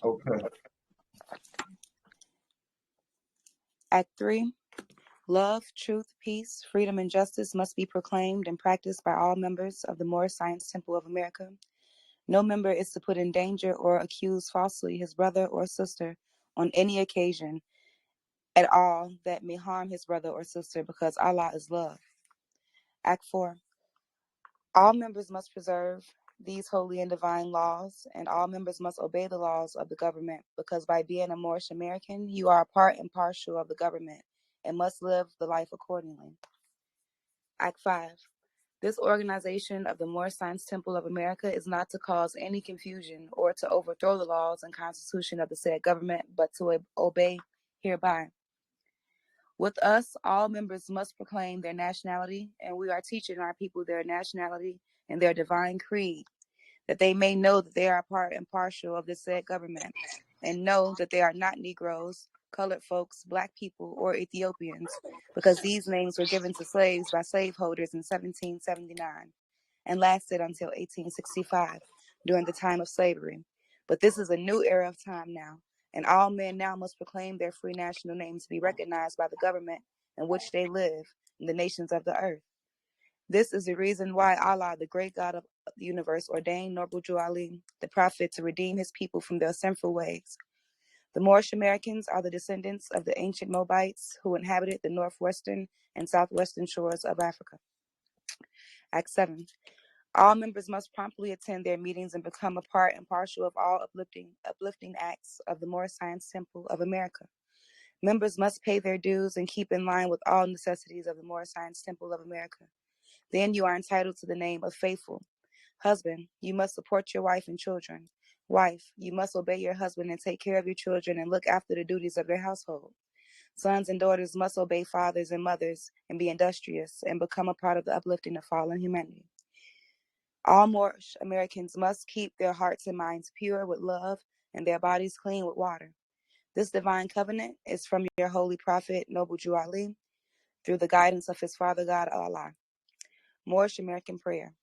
Okay. Act 3. Love, truth, peace, freedom, and justice must be proclaimed and practiced by all members of the Moorish Science Temple of America. No member is to put in danger or accuse falsely his brother or sister on any occasion at all that may harm his brother or sister, because Allah is love. Act 4. All members must preserve these holy and divine laws, and all members must obey the laws of the government, because by being a Moorish American, you are a part and parcel of the government and must live the life accordingly. Act 5. This organization of the Moorish Science Temple of America is not to cause any confusion or to overthrow the laws and constitution of the said government, but to obey hereby. With us, all members must proclaim their nationality, and we are teaching our people their nationality and their divine creed, that they may know that they are part and parcel of the said government, and know that they are not Negroes, colored folks, Black people, or Ethiopians, because these names were given to slaves by slaveholders in 1779 and lasted until 1865, during the time of slavery. But this is a new era of time now, and all men now must proclaim their free national name to be recognized by the government in which they live in the nations of the earth. This is the reason why Allah, the great God of the universe, ordained Noble Drew Ali, the prophet, to redeem his people from their sinful ways. The Moorish Americans are the descendants of the ancient Moabites who inhabited the northwestern and southwestern shores of Africa. Act 7. All members must promptly attend their meetings and become a part and parcel of all uplifting acts of the Moorish Science Temple of America. Members must pay their dues and keep in line with all necessities of the Moorish Science Temple of America. Then you are entitled to the name of faithful. Husband, you must support your wife and children. Wife, you must obey your husband and take care of your children and look after the duties of your household. Sons and daughters must obey fathers and mothers and be industrious and become a part of the uplifting of fallen humanity. All Moorish Americans must keep their hearts and minds pure with love and their bodies clean with water. This divine covenant is from your holy prophet, Noble Drew Ali, through the guidance of his Father God, Allah. Moorish American prayer.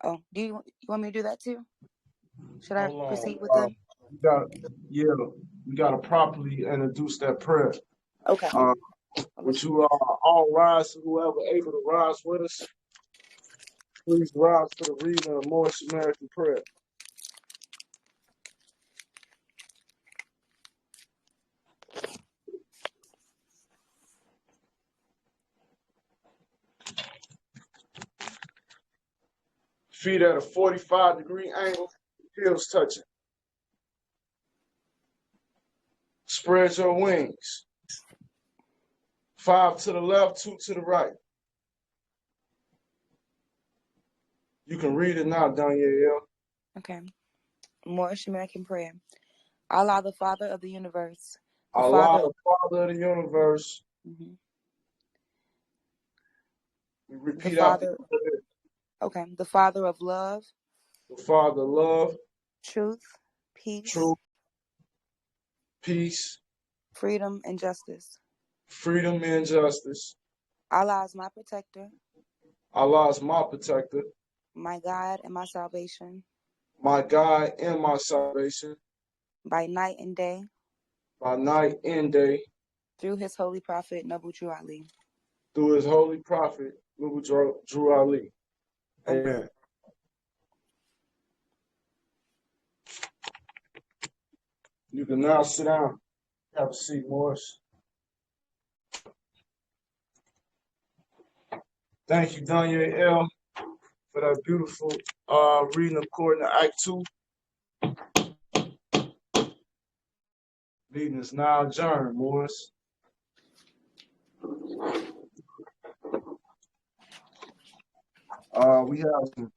Oh, do you want me to do that too? Should I proceed with that? We gotta properly introduce that prayer. Okay. Would you all rise, whoever able to rise with us? Please rise to the reading of Moorish American prayer. Feet at a 45-degree angle, heels touching. Spread your wings. 5 to the left, 2 to the right. You can read it now, Danielle. Okay. Moorish American prayer. Allah, the Father of the universe. Allah, the Father of the universe. Mm-hmm. We repeat after. Okay. The Father of love. The Father of love. Truth, peace. Truth, peace. Freedom and justice. Freedom and justice. Allah is my protector. Allah is my protector. My God and my salvation. My God and my salvation. By night and day. By night and day. Through his holy prophet, Noble Drew Ali. Through his holy prophet, Noble Drew Ali. Amen. You can now sit down. Have a seat, Morris. Thank you, Danielle, for that beautiful reading according to Act 2. Meeting is now adjourned, Morris. We have some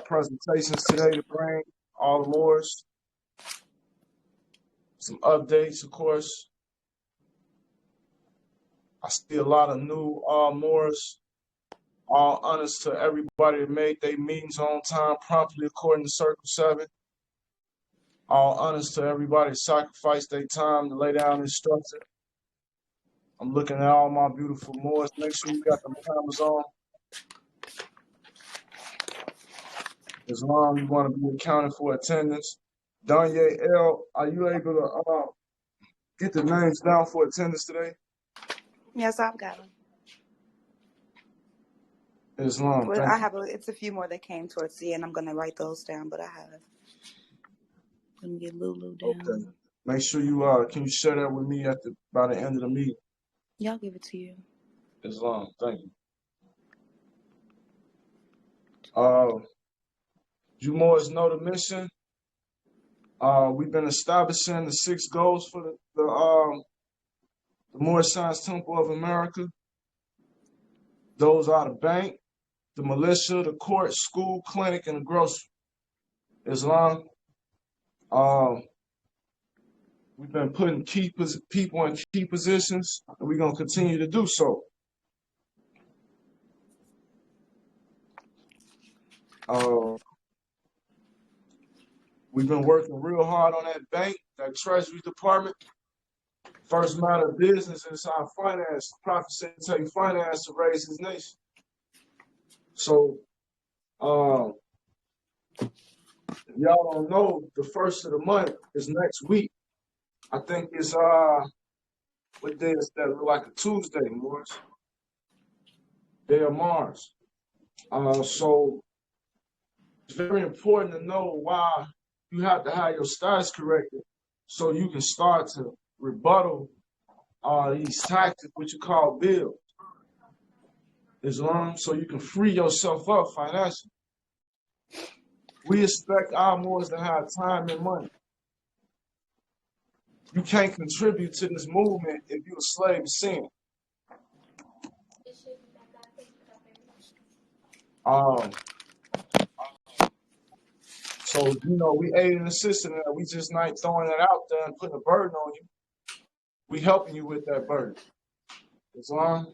presentations today to bring all the Moors. Some updates, of course. I see a lot of new Moors. All honors to everybody that made their meetings on time, promptly according to Circle 7. All honors to everybody that sacrificed their time to lay down instruction. I'm looking at all my beautiful Moors. Make sure you got them cameras on. As long as you want to be accounted for attendance, Danye L, are you able to get the names down for attendance today? Yes, I've got them. Islam, Well, thank I you. have it's a few more that came towards the end. I'm gonna write those down, but I have. Let me get Lulu down. Okay. Make sure you can you share that with me by the end of the meeting? Yeah, I'll give it to you. Islam, thank you. You more know the mission. We've been establishing the 6 goals for the Moorish Science Temple of America. Those are the bank, the militia, the court, school, clinic, and the grocery. Islam. We've been putting people in key positions, and we're gonna continue to do so. We've been working real hard on that bank, that Treasury Department. First matter of business is our finance. The prophet said, take finance to raise his nation. So, if y'all don't know, the first of the month is next week. I think it's what day is that? Look like a Tuesday, Morris. Day of Mars. So it's very important to know why you have to have your stats corrected so you can start to rebuttal these tactics, what you call bills. Islam, so you can free yourself up financially. We expect our Moors to have time and money. You can't contribute to this movement if you're a slave to sin. So, we aid and assist in that. We just not throwing it out there and putting a burden on you. We helping you with that burden. Islam.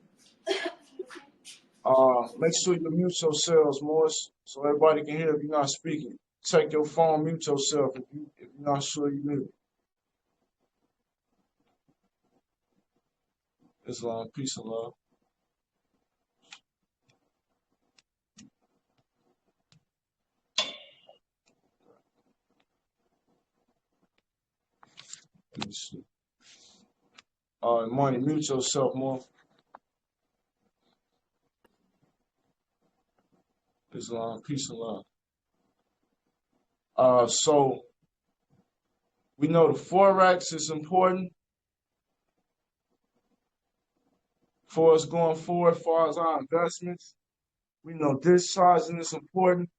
Make sure you mute yourselves, Morris, so everybody can hear if you're not speaking. Check your phone, mute yourself if you're not sure you mute. Islam, peace and love. Let me see. Money, mute yourself more. Islam, peace and love. So we know the Forex is important for us going forward as far as our investments. We know discharging is important.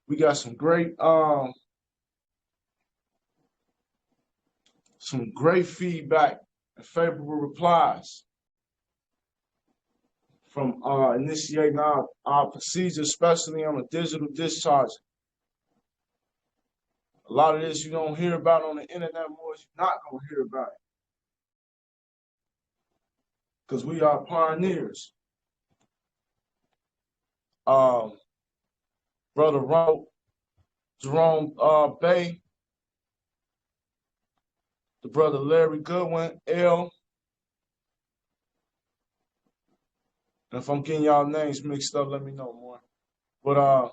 We got some great feedback and favorable replies from initiating our procedure, especially on a digital discharge. A lot of this you don't hear about on the internet more. You're not going to hear about it. Because we are pioneers. Brother Jerome Bay, the brother Larry Goodwin, L. And if I'm getting y'all names mixed up, let me know more. But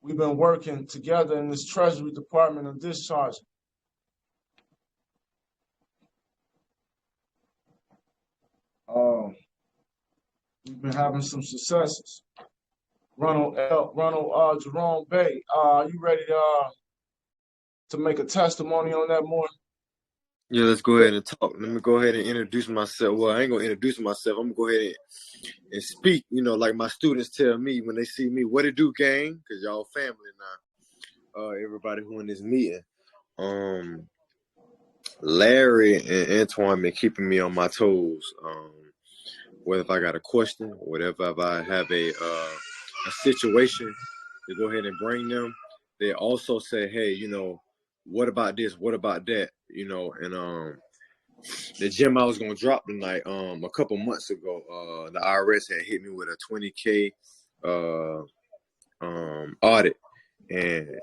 we've been working together in this Treasury Department of discharge. We've been having some successes. Jerome Bay, are you ready to make a testimony on that more? Yeah, let's go ahead and talk. Let me go ahead and introduce myself. Well, I ain't gonna introduce myself. I'm gonna go ahead and speak. Like my students tell me when they see me, what it do, gang? Because y'all family now. Everybody who in this meeting. Larry and Antoine been keeping me on my toes. Whether if I got a question, whatever, if I have a situation to go ahead and bring them, they also say, hey, what about this? What about that? And the gem I was gonna drop tonight, a couple months ago, the IRS had hit me with a $20K audit, and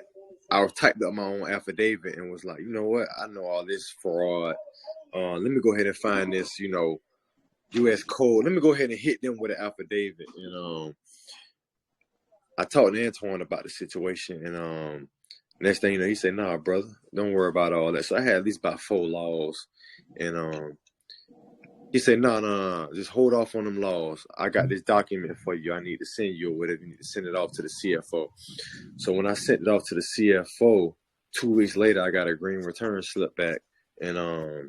I typed up my own affidavit and was like, you know what? I know all this fraud. Let me go ahead and find this, U.S. code. Let me go ahead and hit them with an affidavit. And I talked to Antoine about the situation, and next thing you know, he said, "Nah, brother, don't worry about all that." So I had at least about 4 laws, and he said, "No, just hold off on them laws. I got this document for you. I need to send you or whatever. You need to send it off to the CFO." So when I sent it off to the CFO, 2 weeks later, I got a green return slip back, and I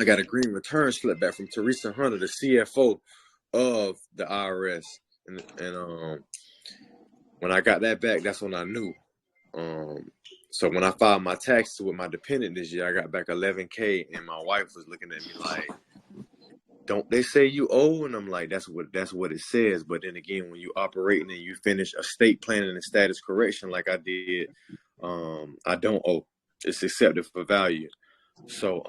got a green return slip back from Teresa Hunter, the CFO of the IRS, and when I got that back, that's when I knew. So when I filed my taxes with my dependent this year, I got back $11K, and my wife was looking at me like, "Don't they say you owe?" And I'm like, that's what it says. But then again, when you operating and you finish estate planning and status correction like I did, I don't owe. It's accepted for value. So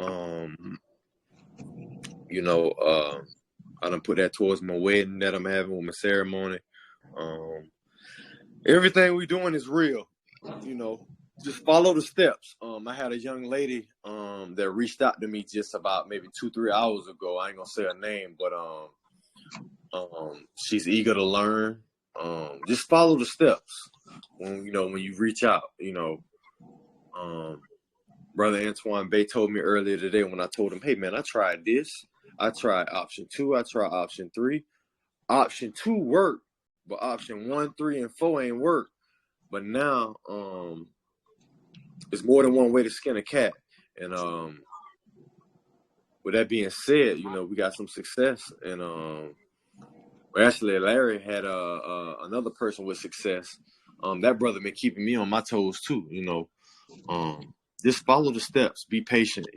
I done put that towards my wedding that I'm having with my ceremony. Everything we doing is real, just follow the steps. I had a young lady that reached out to me just about maybe 2-3 hours ago. I ain't gonna say her name, but she's eager to learn. Just follow the steps when you reach out. Brother Antoine Bay told me earlier today when I told him, "Hey man, I tried this. I tried option 2. I tried option 3. Option 2 worked, but option 1, 3, and 4 ain't work. But now there's more than one way to skin a cat." And with that being said, we got some success. And actually, Larry had another person with success. That brother been keeping me on my toes too. Just follow the steps. Be patient.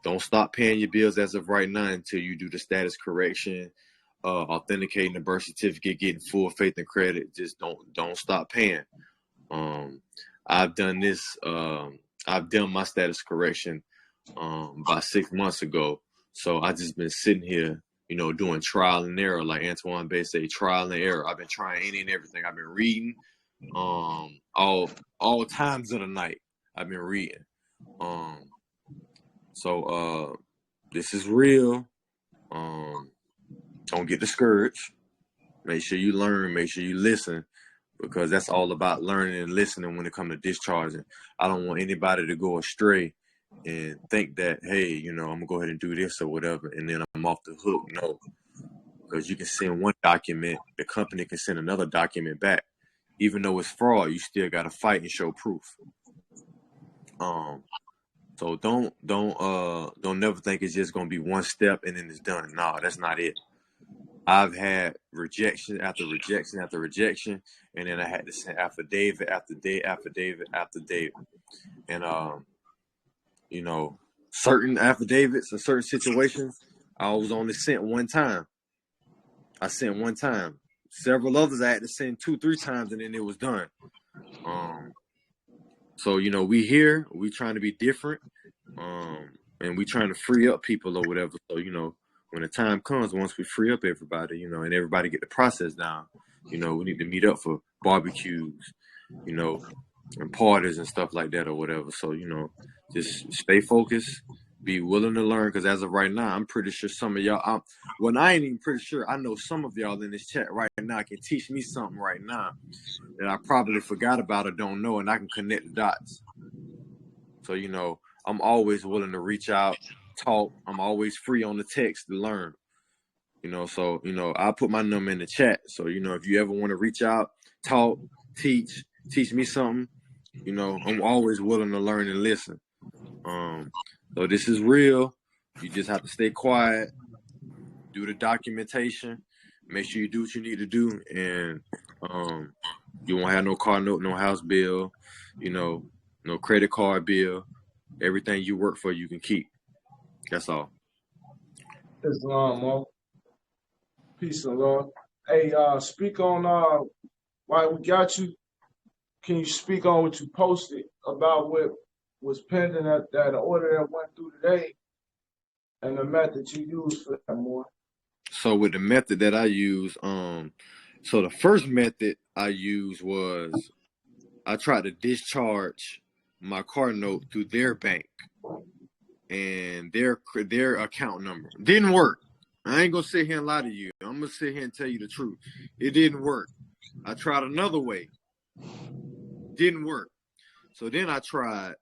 Don't stop paying your bills as of right now until you do the status correction, authenticating the birth certificate, getting full faith and credit. Just don't stop paying. I've done this. I've done my status correction about 6 months ago. So I just been sitting here, doing trial and error, like Antoine Bay say, trial and error. I've been trying any and everything. I've been reading all times of the night. I've been reading. So this is real. Don't get discouraged. Make sure you learn. Make sure you listen, because that's all about learning and listening when it comes to discharging. I don't want anybody to go astray and think that, hey, I'm going to go ahead and do this or whatever, and then I'm off the hook. No, because you can send one document, the company can send another document back. Even though it's fraud, you still got to fight and show proof. So don't never think it's just going to be one step and then it's done. No, that's not it. I've had rejection after rejection after rejection, and then I had to send affidavit after affidavit after affidavit. And certain affidavits and certain situations, I was only sent one time. I sent one time. Several others I had to send 2-3 times, and then it was done. So we here, we trying to be different, and we trying to free up people or whatever. So when the time comes, once we free up everybody, and everybody get the process down, we need to meet up for barbecues, and parties and stuff like that or whatever. So, just stay focused, be willing to learn, because as of right now, I'm pretty sure some of y'all, I ain't even pretty sure, I know some of y'all in this chat right now can teach me something right now that I probably forgot about or don't know, and I can connect the dots. So, I'm always willing to reach out, talk. I'm always free on the text to learn. So, I'll put my number in the chat. So, if you ever want to reach out, talk, teach me something, I'm always willing to learn and listen. So this is real. You just have to stay quiet, do the documentation, make sure you do what you need to do, and you won't have no car note, no house bill, no credit card bill. Everything you work for, you can keep. That's all. Islam, Mo. Peace and love. Hey, speak on while we got you. Can you speak on what you posted about what was pending that order that went through today, and the method you used for that more? So with the method that I use, so the first method I used was I tried to discharge my CarNote through their bank and their account number. Didn't work. I ain't gonna sit here and lie to you. I'm gonna sit here and tell you the truth. It didn't work. I tried another way. Didn't work. So then I tried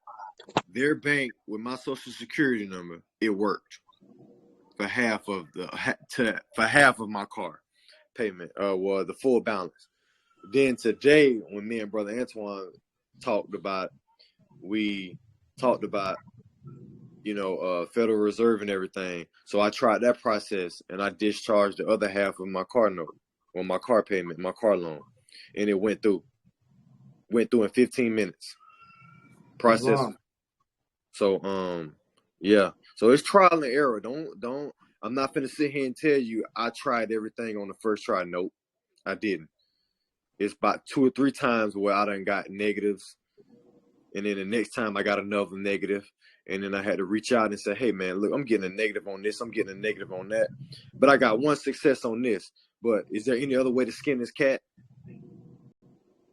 their bank with my social security number. It worked for half of my car payment. Well, the full balance. Then today, when me and brother Antoine talked about, Federal Reserve and everything. So I tried that process, and I discharged the other half of my car note, or my car payment, my car loan, and it went through. Went through in 15 minutes. Process. Wow. So yeah. So it's trial and error. Don't. I'm not finna sit here and tell you I tried everything on the first try. Nope, I didn't. It's about 2 or 3 times where I done got negatives, and then the next time I got another negative. And then I had to reach out and say, hey, man, look, I'm getting a negative on this. I'm getting a negative on that. But I got one success on this. But is there any other way to skin this cat?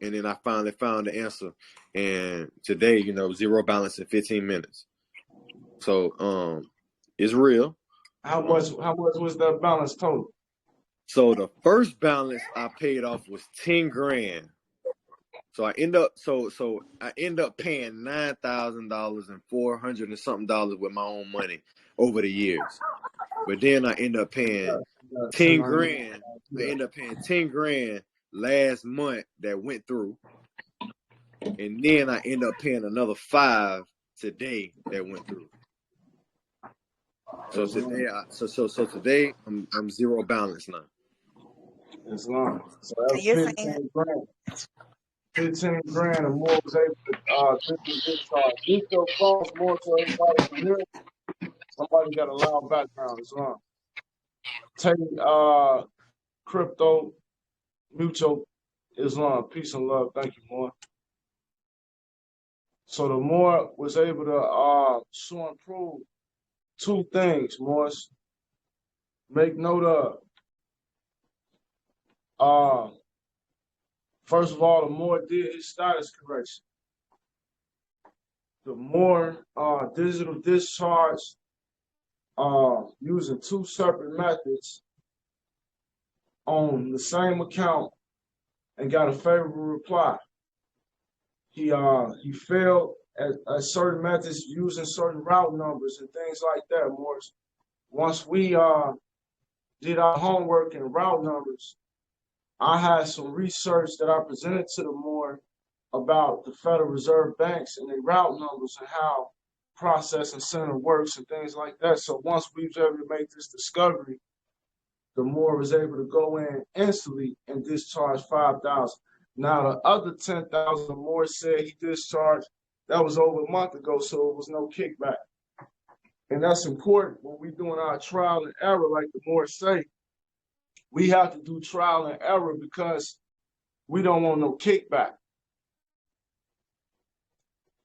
And then I finally found the answer. And today, zero balance in 15 minutes. So it's real. How much was that balance total? So the first balance I paid off was 10 grand. So I end up paying $9,000 and $400 and something with my own money over the years. But then I end up paying 10 grand. I end up paying 10 grand last month that went through. And then I end up paying another 5 today that went through. So today today I'm zero balance now. Islam. So that's You're 15 saying grand. 15 grand or more was able to discharge. This still costs more to everybody from here. Somebody got a loud background. Islam. Take crypto, mutual Islam. Peace and love. Thank you, more. So the more was able to show and prove 2 things, Morris. Make note of. First of all, the more did his status correction. The more digital discharge using 2 separate methods on the same account and got a favorable reply. He failed at certain methods using certain route numbers and things like that, Morris. Once we did our homework and route numbers, I had some research that I presented to the more about the Federal Reserve banks and their route numbers and how processing center works and things like that. So once we was able to make this discovery, the more was able to go in instantly and discharge 5,000. Now the other 10,000, the more said he discharged. That was over a month ago, so it was no kickback. And that's important when we're doing our trial and error, like the more say. We have to do trial and error because we don't want no kickback.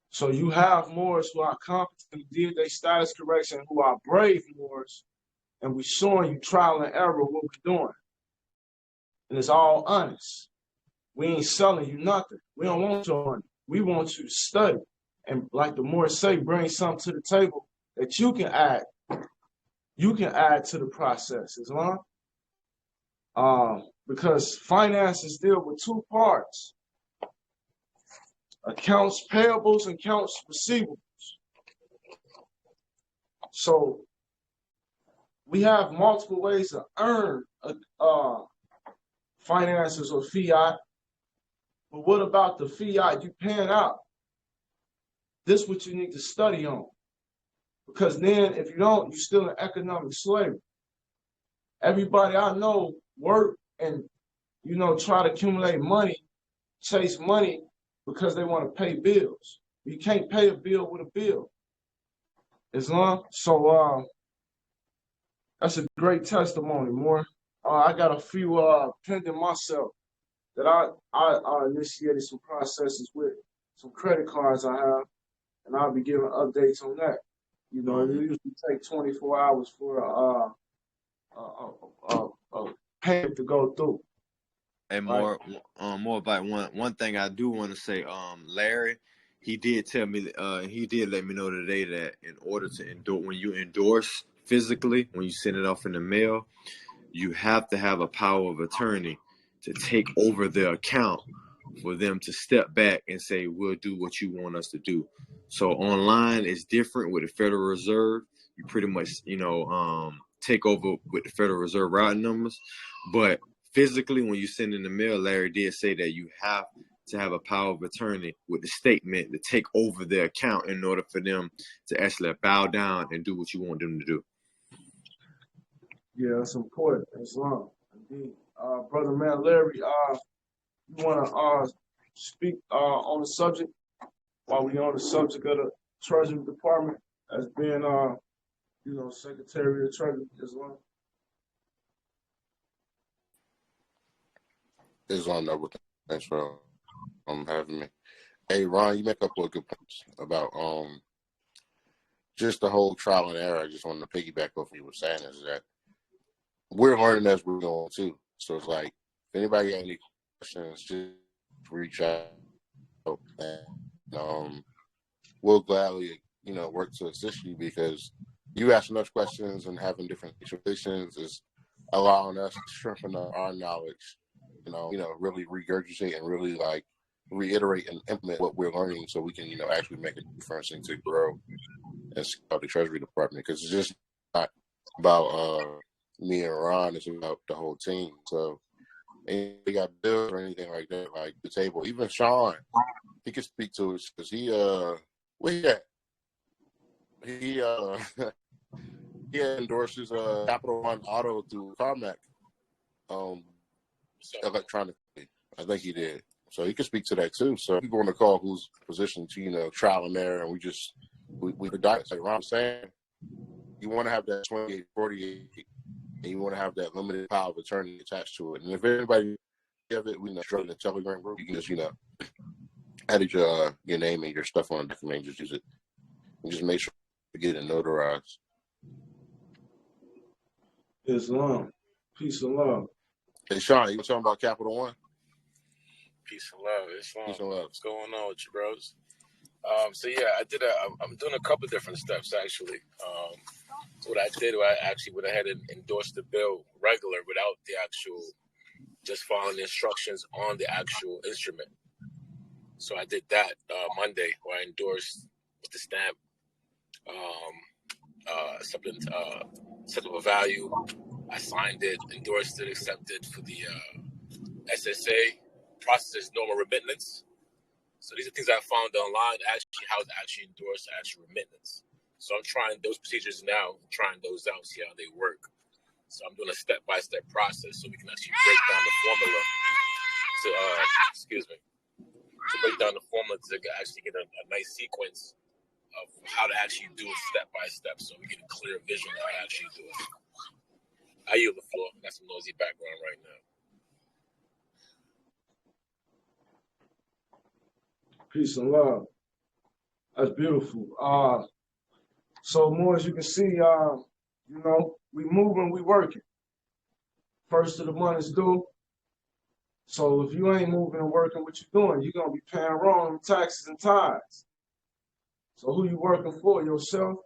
So you have Moors who are competent, did their status correction, who are brave Moors, and we're showing you trial and error what we're doing. And it's all honest. We ain't selling you nothing. We don't want your money. We want you to study. And like the Moors say, bring something to the table that you can add. You can add to the process, Islam. Because finances deal with 2 parts. Accounts payables and accounts receivables. So we have multiple ways to earn finances or fiat. But what about the fiat you paying out? This is what you need to study on. Because then if you don't, you're still in economic slavery. Everybody I know work and, try to accumulate money, chase money because they want to pay bills. You can't pay a bill with a bill. Islam. So that's a great testimony, more. I got a few pending myself that I initiated some processes with, some credit cards I have, and I'll be giving updates on that. It usually takes 24 hours for a payment to go through. And more about one thing I do want to say, Larry, he did tell me, he did let me know today that in order to endorse, when you endorse physically, when you send it off in the mail, you have to have a power of attorney to take over their account for them to step back and say, we'll do what you want us to do. So online is different with the Federal Reserve. You pretty much, take over with the Federal Reserve routing numbers. But physically, when you send in the mail, Larry did say that you have to have a power of attorney with the statement to take over their account in order for them to actually bow down and do what you want them to do. Yeah, that's important. Islam. Indeed. Brother man Larry, you wanna speak on the subject while we on the subject of the Treasury Department as being Secretary of the Treasury Islam? Islam Noble, thanks for having me. Hey Ron, you make a couple of good points about just the whole trial and error. I just wanted to piggyback off what you were saying is that we're learning as we're going too. So it's like if anybody got any questions, just reach out and we'll gladly, work to assist you because you asking us questions and having different situations is allowing us to strengthen our knowledge, really regurgitate and really like reiterate and implement what we're learning so we can, actually make a difference and to grow and scale the Treasury Department because it's just not about me and Ron, it's about the whole team. So anybody got bills or anything like that, like the table, even Sean, he can speak to us because he where he at? He he endorses Capital One Auto through CarMac electronically. I think he did. So he can speak to that too. So people on the call who's positioned to, trial and error and we like Ron was saying, you want to have that 2848 and you want to have that limited power of attorney attached to it. And if anybody have it, we know in the Telegram group, you can just, edit your name and your stuff on the document, just use it. And just make sure to get it notarized. Islam. Peace and love. Hey Sean, you were talking about Capital One? Peace and love. Islam. Peace and love. What's going on with you, bros? So yeah, I'm doing a couple different steps actually. So what I did, I actually went ahead and endorsed the bill regular without the actual, just following the instructions on the actual instrument. So I did that Monday, where I endorsed with the stamp, acceptable value. I signed it, endorsed it, accepted for the SSA, process normal remittance. So these are things I found online, actually how to actually endorse actual remittance. So I'm trying those procedures now, trying those out, see how they work. So I'm doing a step-by-step process so we can actually break down the formula to, to break down the formula to actually get a nice sequence of how to actually do it step-by-step so we get a clear vision of how to actually do it. I yield the floor. Got some noisy background right now. Peace and love. That's beautiful. So more as you can see, we moving, we working. First of the month is due. So if you ain't moving and working, what you doing? You're gonna be paying wrong taxes and tithes. So who you working for, yourself,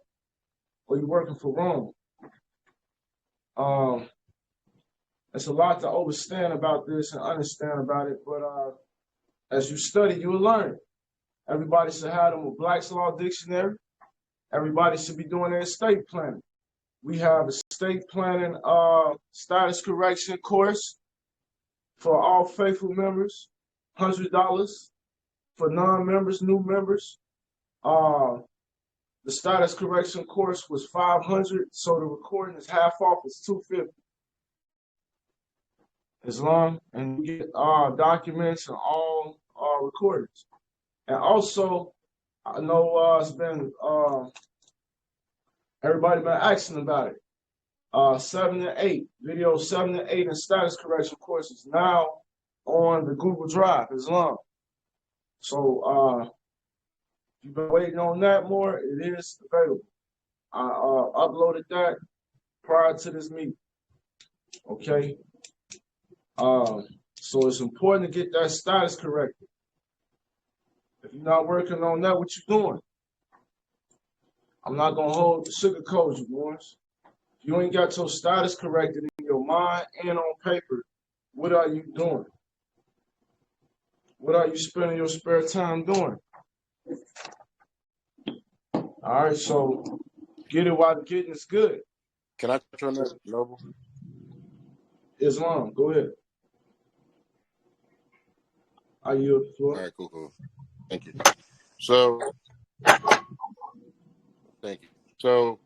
or you working for Rome? It's a lot to understand about this and understand about it, but as you study, you will learn. Everybody should have them a Black's Law Dictionary. Everybody should be doing their estate planning. We have a estate planning status correction course for all faithful members, $100. For non-members, new members, the status correction course was $500, so the recording is half off, it's $250. Islam, and we get documents and all recordings. And also, I know it's been everybody been asking about it. 7 and 8, video 7 and 8 and status correction courses now on the Google Drive, Islam. So you've been waiting on that more, it is available. I uploaded that prior to this meeting. Okay. So it's important to get that status corrected. If you're not working on that, what you doing? I'm not gonna sugarcoat you, boys. If you ain't got your status corrected in your mind and on paper, what are you doing? What are you spending your spare time doing? All right, so get it while the getting is good. Can I touch on that, Noble? Islam, go ahead. Are you up for? All right, cool. Thank you. So, thank you. So,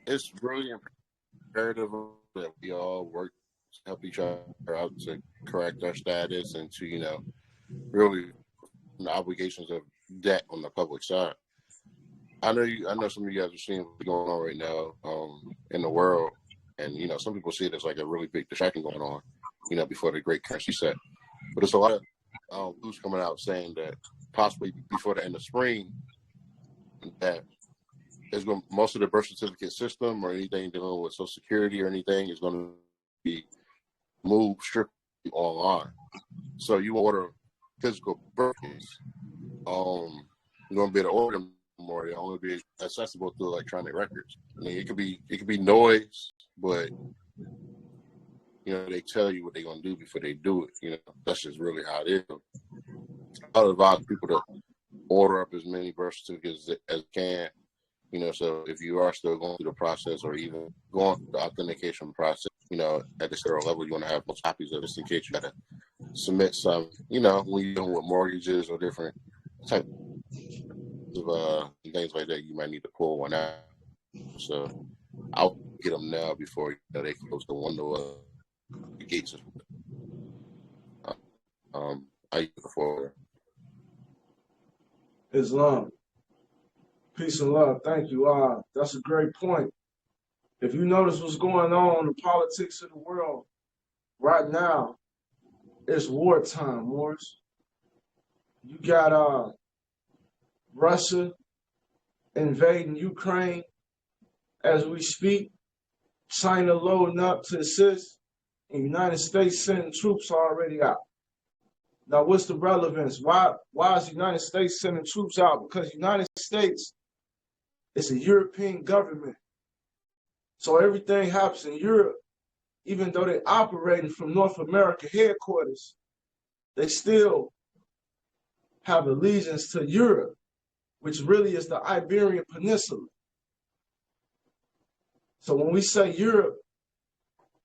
it's really imperative that we all work to help each other out to correct our status and to, really the obligations of debt on the public side. I know some of you guys are seeing what's going on right now in the world, and some people see it as like a really big distraction going on, before the great currency set. But there's a lot of news coming out saying that possibly before the end of spring, that most of the birth certificate system or anything dealing with Social Security or anything is going to be moved strictly online. So you order physical birthdays, you're going to be able to order them more. They'll only be accessible through electronic records. I mean, it could be noise, but they tell you what they're going to do before they do it. That's just really how it is. I would advise people to order up as many birth certificates as can. So if you are still going through the process or even going through the authentication process, at the federal level, you want to have most copies of this in case you got to submit some, when you're dealing with mortgages or different types of things like that, you might need to pull one out. So I'll get them now before they close the window of the gates. I before Islam. Peace and love. Thank you. That's a great point. If you notice what's going on in the politics of the world right now, it's wartime, Morris. You got Russia invading Ukraine as we speak, China loading up to assist, and the United States sending troops already out. Now, what's the relevance? Why is the United States sending troops out? Because the United States is a European government. So everything happens in Europe, even though they're operating from North America headquarters, they still have allegiance to Europe, which really is the Iberian Peninsula. So when we say Europe,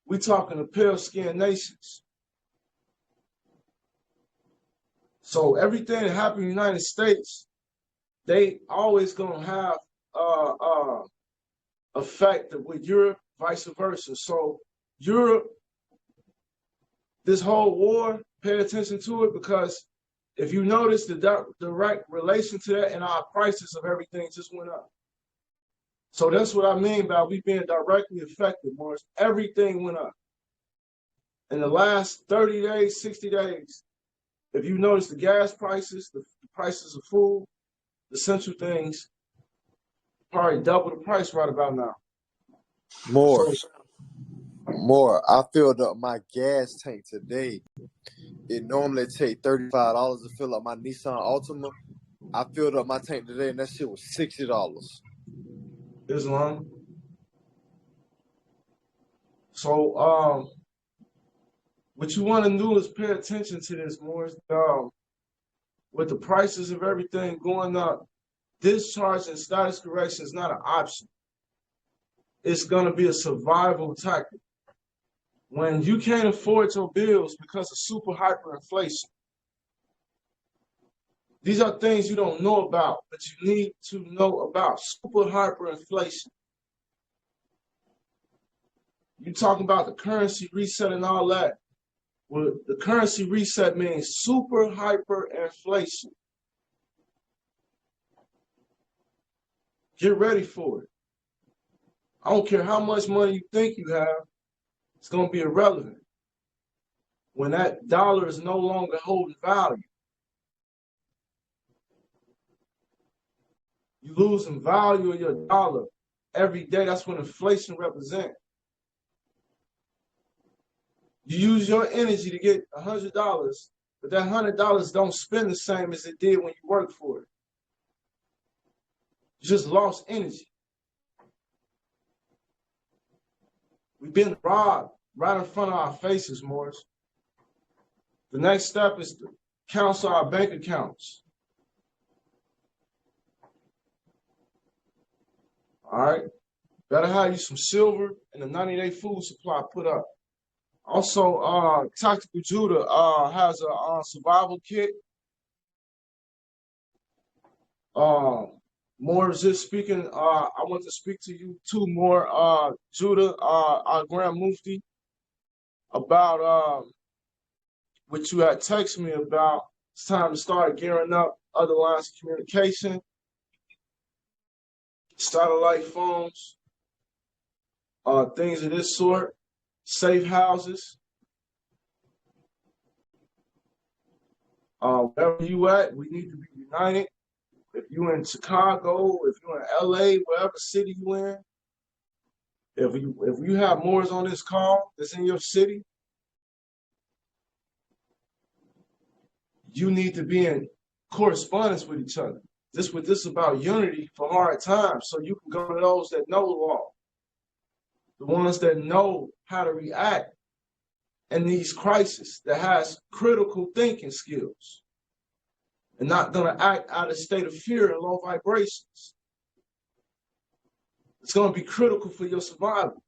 we're talking the pale-skinned nations. So everything that happens in the United States, they always gonna have effect with Europe, vice versa. So Europe, this whole war, pay attention to it, because if you notice the direct relation to that, and our prices of everything just went up. So that's what I mean by we being directly affected, Morris. Everything went up. In the last 30 days, 60 days, if you notice the gas prices, the prices of food, the essential things, probably double the price right about now. More. I filled up my gas tank today. It normally take $35 to fill up my Nissan Altima. I filled up my tank today, and that shit was $60. Islam. So, what you want to do is pay attention to this, Morris. With the prices of everything going up, discharge and status correction is not an option. It's going to be a survival tactic. When you can't afford your bills because of super hyperinflation, these are things you don't know about, but you need to know about. Super hyperinflation. You talking about the currency reset and all that. Well, the currency reset means super hyperinflation. Get ready for it. I don't care how much money you think you have, it's going to be irrelevant when that dollar is no longer holding value. You losing value of your dollar every day. That's what inflation represents. You use your energy to get $100, but that $100 don't spend the same as it did when you worked for it. You just lost energy. We've been robbed right in front of our faces, Morris. The next step is to cancel our bank accounts. All right? Better have you some silver and a 90-day food supply put up. Also, Tactical Judah has a survival kit. More just speaking, I want to speak to you too more, Judah, our Grand Mufti, about what you had texted me about. It's time to start gearing up other lines of communication, satellite phones, things of this sort, safe houses. Wherever you at, we need to be united. If you're in Chicago, if you're in LA, wherever city you in, if you have Moors on this call that's in your city, you need to be in correspondence with each other. This is about unity for hard times, so you can go to those that know the law, the ones that know how to react in these crises, that has critical thinking skills, and not gonna act out of a state of fear and low vibrations. It's gonna be critical for your survival.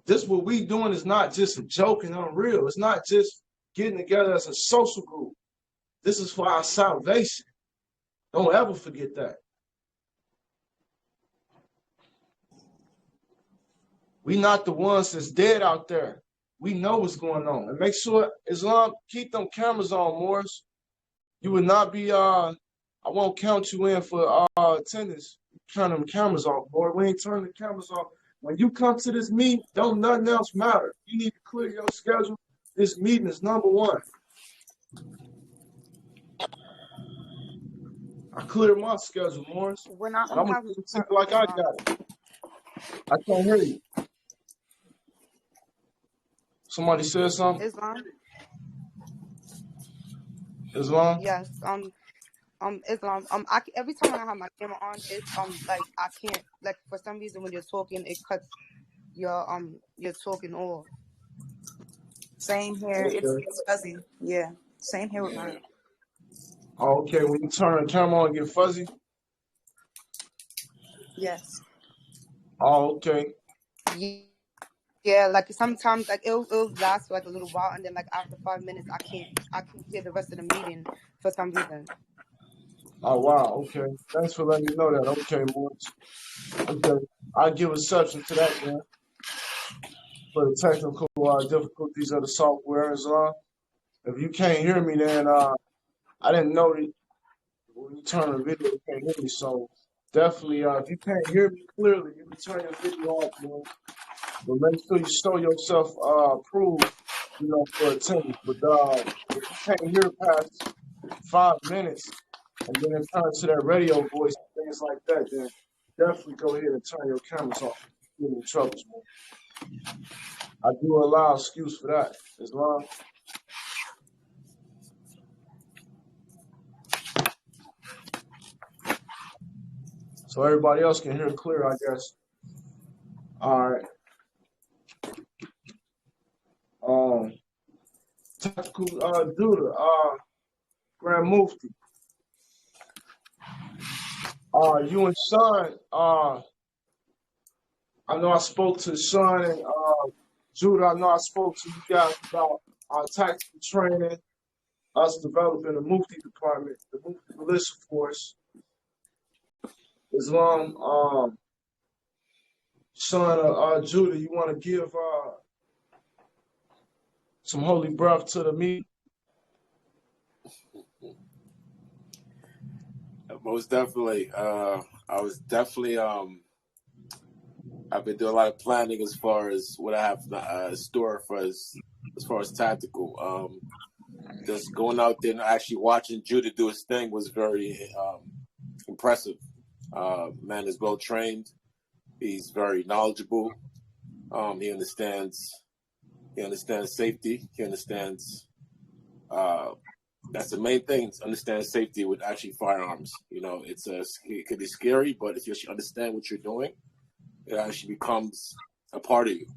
This what we doing is not just a joke and unreal. It's not just getting together as a social group. This is for our salvation. Don't ever forget that. We not the ones that's dead out there. We know what's going on. And make sure Islam, keep them cameras on, Morris. You would not be I won't count you in for attendance. Turn them cameras off, boy. We ain't turning the cameras off. When you come to this meeting, don't nothing else matter. You need to clear your schedule. This meeting is number one. I cleared my schedule, Morris. When And I'm gonna do it like I got it. I can't hear you. Somebody said something? Islam? Yes. Islam. Every time I have my camera on, it's like I can't, like, for some reason when you're talking, it cuts your talking off. Same here. Okay. It's fuzzy. Yeah. Same here with mine. Oh, okay. When you turn the camera on, get fuzzy. Yes. Oh, okay. Yeah, like sometimes like it'll last for like a little while, and then like after 5 minutes I can't hear the rest of the meeting for some reason. Oh wow, okay. Thanks for letting me know that. Okay, Morris. Okay. I give exception to that, man. For the technical difficulties of the software, Islam. If you can't hear me, then I didn't know that when you turn the video, you can't hear me. So definitely, if you can't hear me clearly, you can turn your video off, man. But make sure you show yourself approved, for attendance. But if you can't hear past 5 minutes and then it turns to that radio voice and things like that, then definitely go ahead and turn your cameras off. You're in troubles, man. I do allow excuse for that, Islam. So everybody else can hear clear, I guess. All right. Tactical Judah, Grand Mufti. You and Sean, I know I spoke to Sean and Judah. I know I spoke to you guys about our tactical training, us developing the Mufti department, the Mufti militia force. Islam, Sean, Judah, you want to give some holy breath to the meeting? Most definitely. I was definitely I've been doing a lot of planning as far as what I have in store for as far as tactical. Just going out there and actually watching Judah do his thing was very impressive. Man is well trained. He's very knowledgeable. He understands safety. He understands That's the main thing, to understand safety with actually firearms. You know, it could be scary, but if you actually understand what you're doing, it actually becomes a part of you.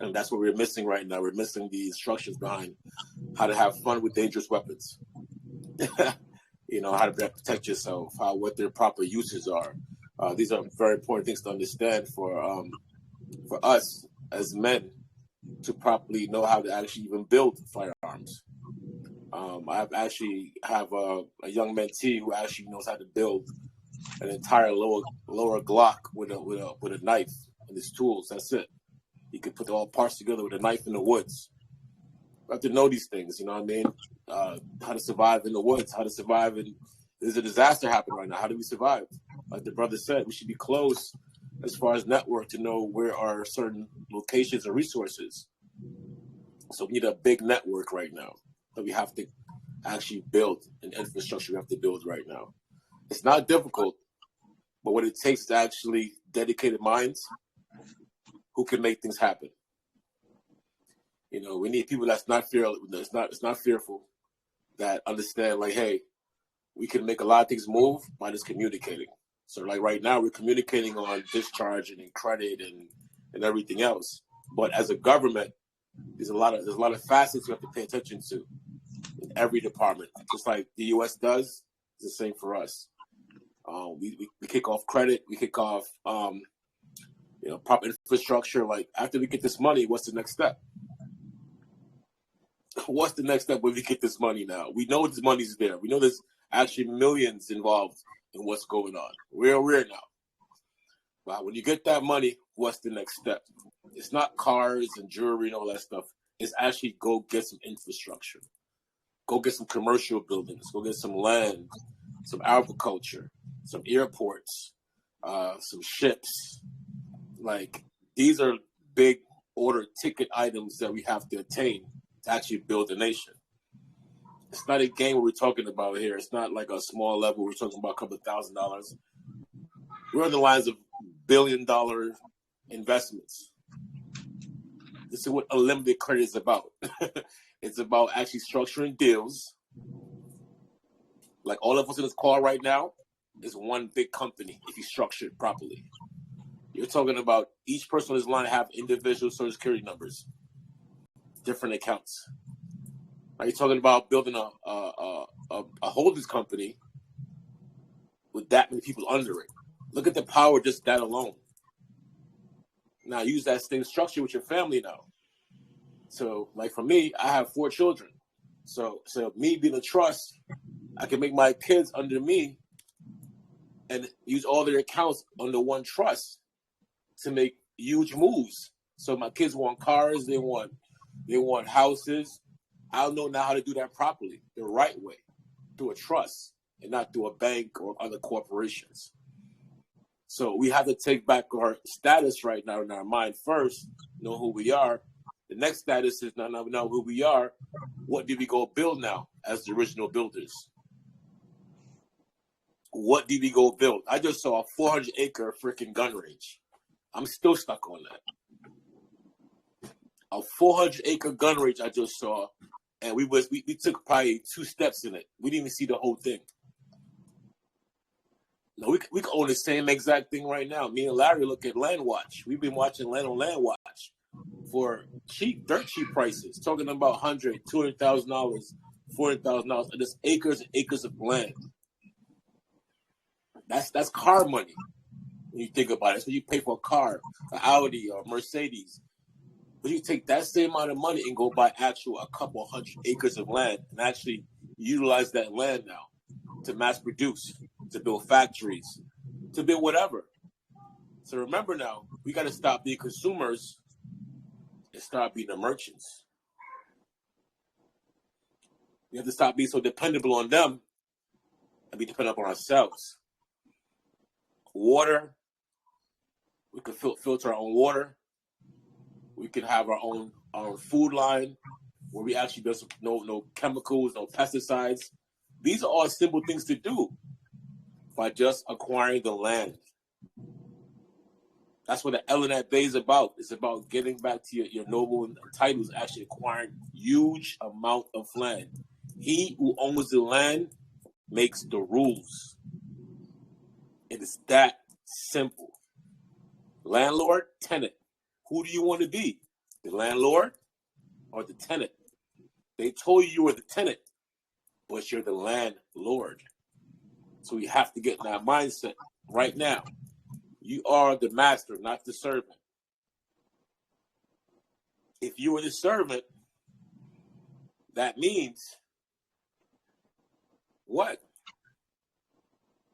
And that's what we're missing right now. We're missing the instructions behind how to have fun with dangerous weapons. You know, how to protect yourself, what their proper uses are. These are very important things to understand for us as men to properly know how to actually even build firearms. I actually have a young mentee who actually knows how to build an entire lower Glock with a knife and his tools. That's it. He could put all parts together with a knife in the woods. You have to know these things, you know what I mean? How to survive in the woods, how to survive there's a disaster happening right now. How do we survive? Like the brother said, we should be close as far as network to know where are certain locations or resources. So we need a big network right now that we have to actually build, an infrastructure we have to build right now. It's not difficult, but what it takes is actually dedicated minds who can make things happen. You know, we need people that's not fearful, it's not fearful, that understand, like, hey, we can make a lot of things move by just communicating. So like right now we're communicating on discharge and credit and everything else. But as a government, there's a lot of facets you have to pay attention to in every department. Just like the US does, it's the same for us. We kick off credit, we kick off proper infrastructure. Like after we get this money, what's the next step? What's the next step when we get this money now? We know this money's there. We know there's actually millions involved in what's going on. We're aware now. But when you get that money, what's the next step? It's not cars and jewelry and all that stuff. It's actually go get some infrastructure. Go get some commercial buildings. Go get some land, some agriculture, some airports, some ships. Like, these are big order ticket items that we have to attain to actually build a nation. It's not a game we're talking about here. It's not like a small level. We're talking about a couple of $1,000s. We're on the lines of billion-dollar investments. This is what unlimited credit is about. It's about actually structuring deals. Like all of us in this call right now is one big company if you structure it properly. You're talking about each person on this line have individual social security numbers, different accounts. Are you talking about building a holdings company with that many people under it? Look at the power just that alone. Now use that same structure with your family now. So like for me, I have 4 children. So me being a trust, I can make my kids under me and use all their accounts under one trust to make huge moves. So my kids want cars, they want houses. I'll know now how to do that properly, the right way, through a trust and not through a bank or other corporations. So we have to take back our status right now in our mind first, know who we are. The next status is now who we are. What did we go build now as the original builders? What did we go build? I just saw a 400-acre freaking gun range. I'm still stuck on that. A 400-acre gun range I just saw, and we took probably 2 steps in it. We didn't even see the whole thing. No, we can own the same exact thing right now. Me and Larry look at Land Watch. We've been watching Land on Land Watch for dirt cheap prices, talking about $100,000, $200,000, $400,000, and just acres and acres of land. That's car money when you think about it. That's what you pay for a car, an Audi or a Mercedes. But you take that same amount of money and go buy a couple 100 acres of land and actually utilize that land now to mass produce, to build factories, to build whatever. So remember now, we got to stop being consumers and start being the merchants. We have to stop being so dependable on them and be dependent on ourselves. Water, we can filter our own water. We can have our own food line where we actually do no chemicals, no pesticides. These are all simple things to do by just acquiring the land. That's what the Elenet Bay is about. It's about getting back to your noble titles, actually acquiring huge amount of land, He who owns the land makes the rules. It is that simple. Landlord, tenant. Who do you want to be? The landlord or the tenant? They told you were the tenant, but you're the landlord. So we have to get in that mindset right now. You are the master, not the servant. If you are the servant, that means what?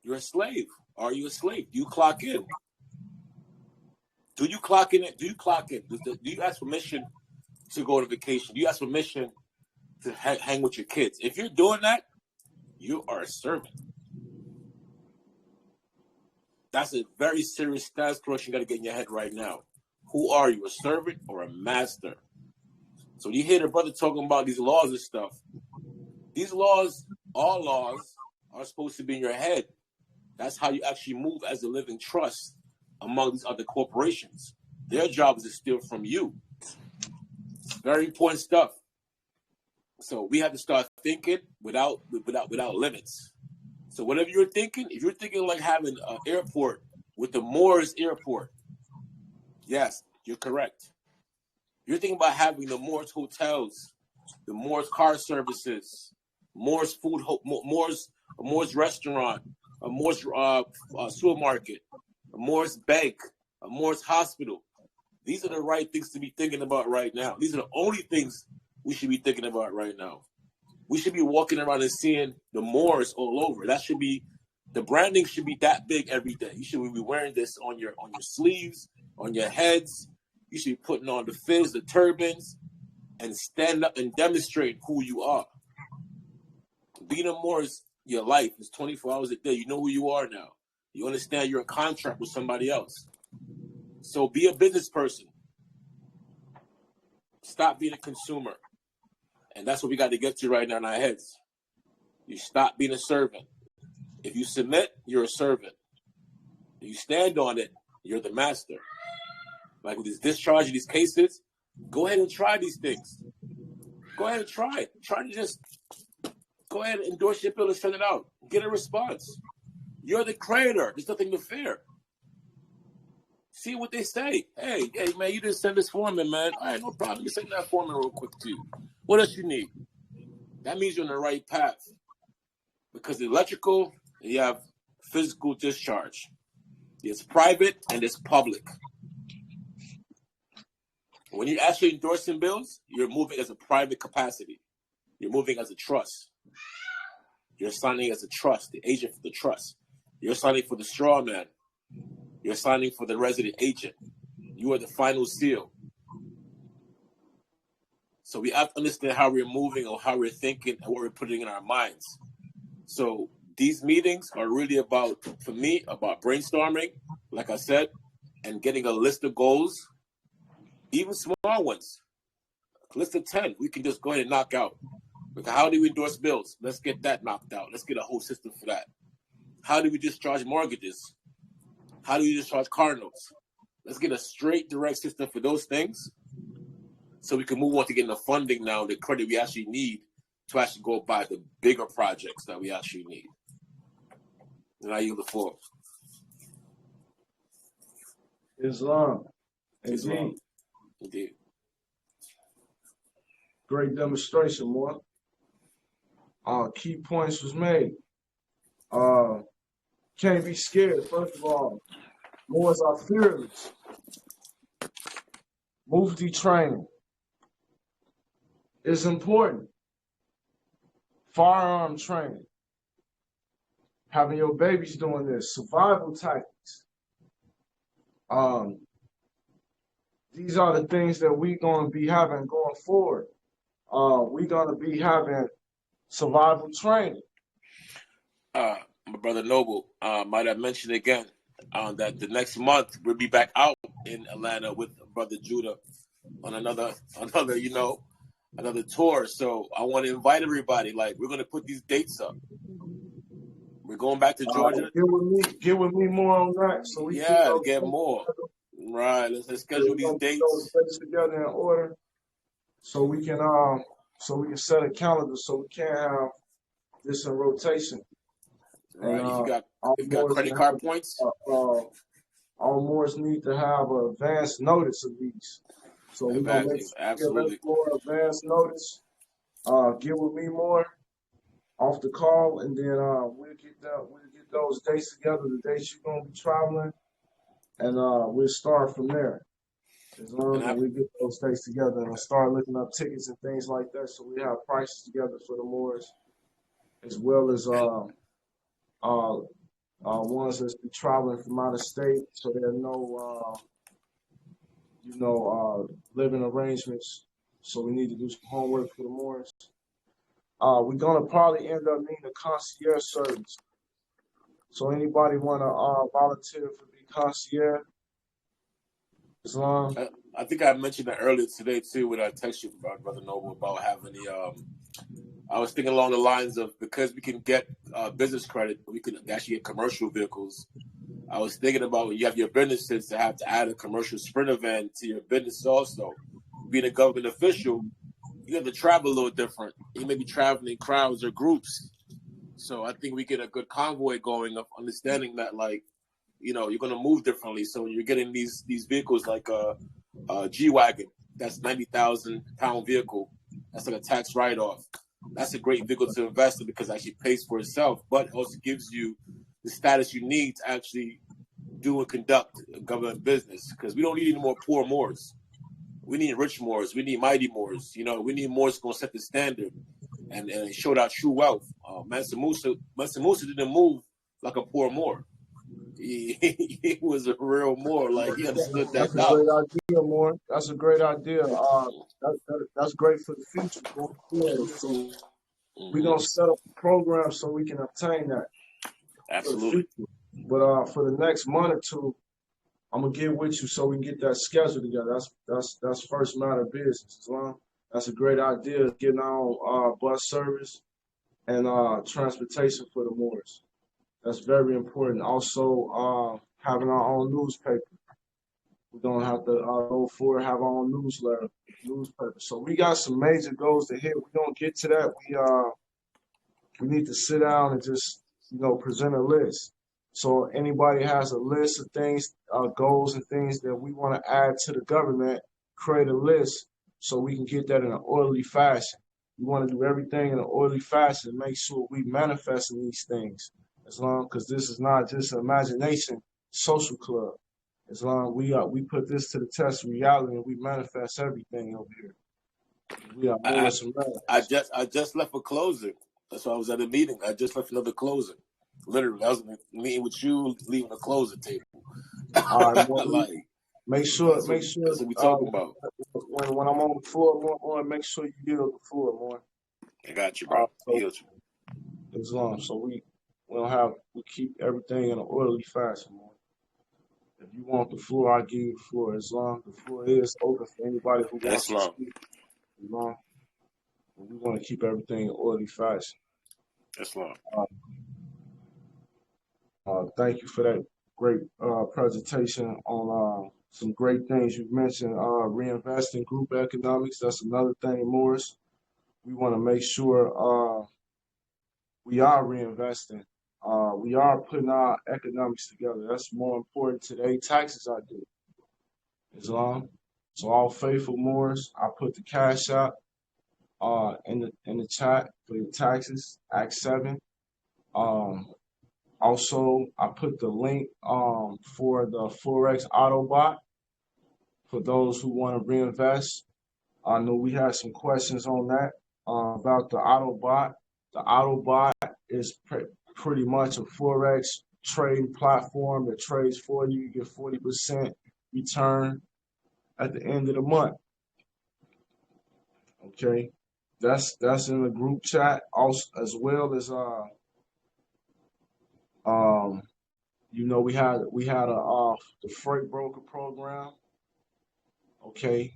You're a slave. Are you a slave? Do you clock in? Do you clock in? Do you clock in? Do you ask permission to go on vacation? Do you ask permission to hang with your kids? If you're doing that, you are a servant. That's a very serious status correction you got to get in your head right now. Who are you, a servant or a master? So you hear the brother talking about these laws and stuff. These laws, all laws, are supposed to be in your head. That's how you actually move as a living trust among these other corporations. Their job is to steal from you. It's very important stuff. So we have to start thinking without limits. So whatever you're thinking, if you're thinking like having an airport with the Moores Airport, yes, you're correct. You're thinking about having the Moores hotels, the Moores car services, Moores food, Moores restaurant, a Moores supermarket, a Moores bank, a Moores hospital. These are the right things to be thinking about right now. These are the only things we should be thinking about right now. We should be walking around and seeing the Moores all over. That should be, the branding should be that big every day. You should be wearing this on your sleeves, on your heads. You should be putting on the fizz, the turbans, and stand up and demonstrate who you are. Being a Moores, your life is 24 hours a day. You know who you are now. You understand you're in contract with somebody else. So be a business person. Stop being a consumer. And that's what we got to get to right now in our heads. You stop being a servant. If you submit, you're a servant. If you stand on it, you're the master. Like with this discharge of these cases, go ahead and try these things. Go ahead and try it. Try to just go ahead and endorse your bill and send it out. Get a response. You're the creator. There's nothing to fear. See what they say. Hey, man, you didn't send this form in, man. All right, no problem. You send that form in real quick to you. What else you need? That means you're on the right path. Because the electrical, you have physical discharge. It's private and it's public. When you're actually endorsing bills, you're moving as a private capacity. You're moving as a trust. You're signing as a trust, the agent for the trust. You're signing for the straw man. You're signing for the resident agent. You are the final seal. So we have to understand how we're moving or how we're thinking and what we're putting in our minds. So these meetings are really about, for me, about brainstorming, like I said, and getting a list of goals, even small ones. A list of 10, we can just go ahead and knock out. Like, how do we endorse bills? Let's get that knocked out. Let's get a whole system for that. How do we discharge mortgages? How do we discharge car notes? Let's get a straight, direct system for those things so we can move on to getting the funding now, the credit we actually need to actually go buy the bigger projects that we actually need. And I yield the floor. Islam. Islam. Indeed. Great demonstration, boy. Key points was made. Can't be scared. First of all, Moors are fearless. Mufti training is important. Firearm training. Having your babies doing this. Survival tactics. These are the things that we're going to be having going forward. We're going to be having survival training. My brother Noble might have mentioned again that the next month we'll be back out in Atlanta with Brother Judah on another tour. So I want to invite everybody. Like, we're going to put these dates up. We're going back to Georgia. Get with me more on that. So we can get more. Right. Let's schedule these dates. Together in order, so we can so we can set a calendar so we can't have this in rotation. Right. And If you got Moors credit have, card points, all Moors need to have an advance notice of these. So we're gonna make sure we give absolutely. more advance notice. Get with me more off the call, and then we'll get those dates together, the dates you're gonna be traveling, and we'll start from there. As long as we get those dates together and start looking up tickets and things like that, so we have prices together for the Moors, as well as ones that's be traveling from out of state, so there are no living arrangements. So we need to do some homework for the Moors. We're gonna probably end up needing a concierge service. So anybody wanna volunteer for the concierge? Islam? I think I mentioned that earlier today too when I texted you, Brother Noble, about having the. I was thinking along the lines of, because we can get business credit, we can actually get commercial vehicles. I was thinking about when you have your businesses to have to add a commercial sprinter van to your business also. Being a government official, you have to travel a little different. You may be traveling in crowds or groups. So I think we get a good convoy going of understanding that, like, you know, you're going to move differently. So when you're getting these vehicles like a G-Wagon, that's 90,000 pound vehicle. That's like a tax write-off. That's a great vehicle to invest in because it actually pays for itself, but it also gives you the status you need to actually do and conduct a government business, because we don't need any more poor Moors. We need rich Moors. We need mighty Moors. You know, we need Moors going to set the standard and show our true wealth. Mansa Musa didn't move like a poor Moor. He was a real Moor. Like, he understood that. That's a great idea, Moore. That's a great idea. That's great for the future going forward. So we're gonna set up a program so we can obtain that. Absolutely. But for the next month or two, I'm gonna get with you so we can get that schedule together. That's first matter of business. Islam. That's a great idea. Getting our bus service and transportation for the Moors. That's very important. Also, having our own newspaper. We're gonna have to go forward, have our own newspaper. So we got some major goals to hit. We're gonna get to that. We need to sit down and just present a list. So anybody has a list of things, goals and things that we want to add to the government, create a list so we can get that in an orderly fashion. We want to do everything in an orderly fashion, make sure we manifesting these things. As long because this is not just an imagination social club. As long as we put this to the test of reality and we manifest everything over here. We are more I just left for closing. That's why I was at a meeting. I just left another closing. Literally, I was meeting with you, leaving a closing table. All right, like, make sure. That's what we talking about. When I'm on the floor, more, make sure you yield the floor, more. I got you, bro. Islam. So we keep everything in an orderly fashion, more. If you want the floor, I'll give you the floor. Islam. The floor is open for anybody who wants to speak. Islam. We want to keep everything in orderly fashion. Islam. Thank you for that great presentation on some great things you've mentioned. Reinvesting group economics, that's another thing, Morris. We want to make sure we are reinvesting. We are putting our economics together. That's more important today. Taxes are due. Islam. So all faithful Moors, I put the cash out in the chat for your taxes, Act 7. Also, I put the link for the Forex Autobot for those who want to reinvest. I know we had some questions on that about the Autobot. The Autobot is pretty much a Forex trading platform that trades for you. You get 40% return at the end of the month. Okay, that's in the group chat, also as well as we had the freight broker program. Okay,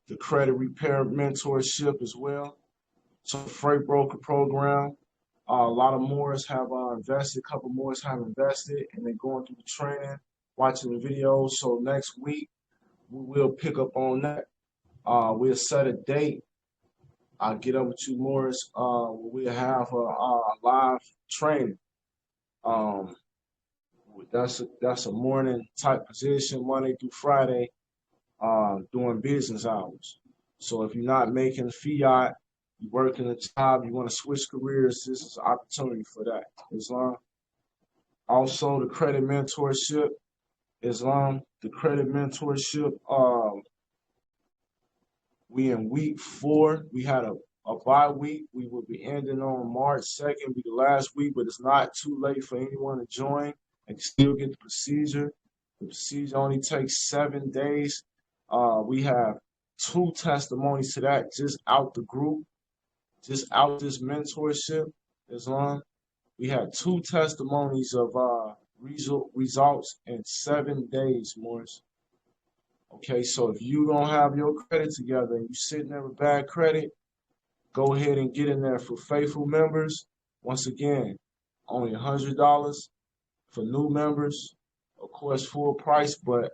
the credit repair mentorship as well. So freight broker program. A lot of Moors have invested. A couple Moors have invested, and they're going through the training, watching the videos. So next week we will pick up on that. We'll set a date I'll get up with you, Morris. We'll have a live training. Um, that's a morning type position, Monday through Friday, during business hours. So if you're not making fiat, you working a job, you want to switch careers, this is an opportunity for that. Islam. Also, the credit mentorship. Islam, the credit mentorship. We in week 4. We had a bye week. We will be ending on March 2nd, be the last week, but it's not too late for anyone to join and still get the procedure. The procedure only takes 7 days. We have 2 testimonies to that just out the group, just out this mentorship. Islam. We had 2 testimonies of results in 7 days, Morris. Okay, so if you don't have your credit together and you're sitting there with bad credit, go ahead and get in there for faithful members. Once again, only $100 for new members. Of course, full price, but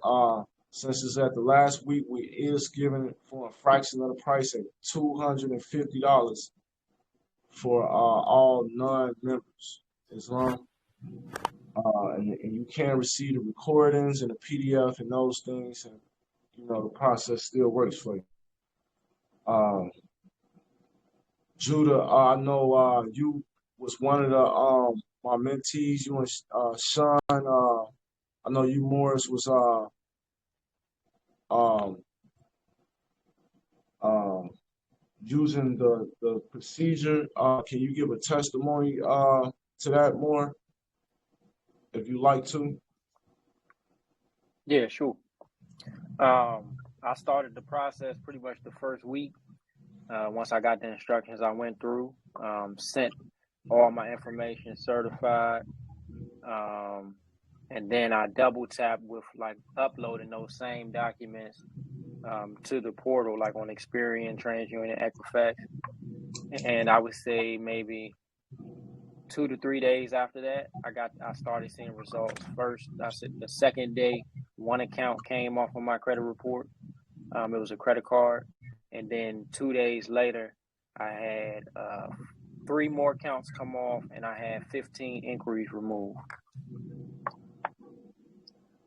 since it's at the last week, we is giving it for a fraction of the price at $250 for all non-members. Islam. And you can receive the recordings and the PDF and those things, and the process still works for you. Judah, I know you was one of the my mentees. You and Sean. I know you, Morris, was using the procedure. Can you give a testimony to that more, if you like to? Yeah, sure. I started the process pretty much the first week. Once I got the instructions, I went through, sent all my information certified, and then I double tapped with like uploading those same documents to the portal, like on Experian, TransUnion, Equifax. And I would say maybe 2 to 3 days after that, I started seeing results. First, the second day, 1 account came off of my credit report. It was a credit card. And then 2 days later, I had 3 more accounts come off, and I had 15 inquiries removed.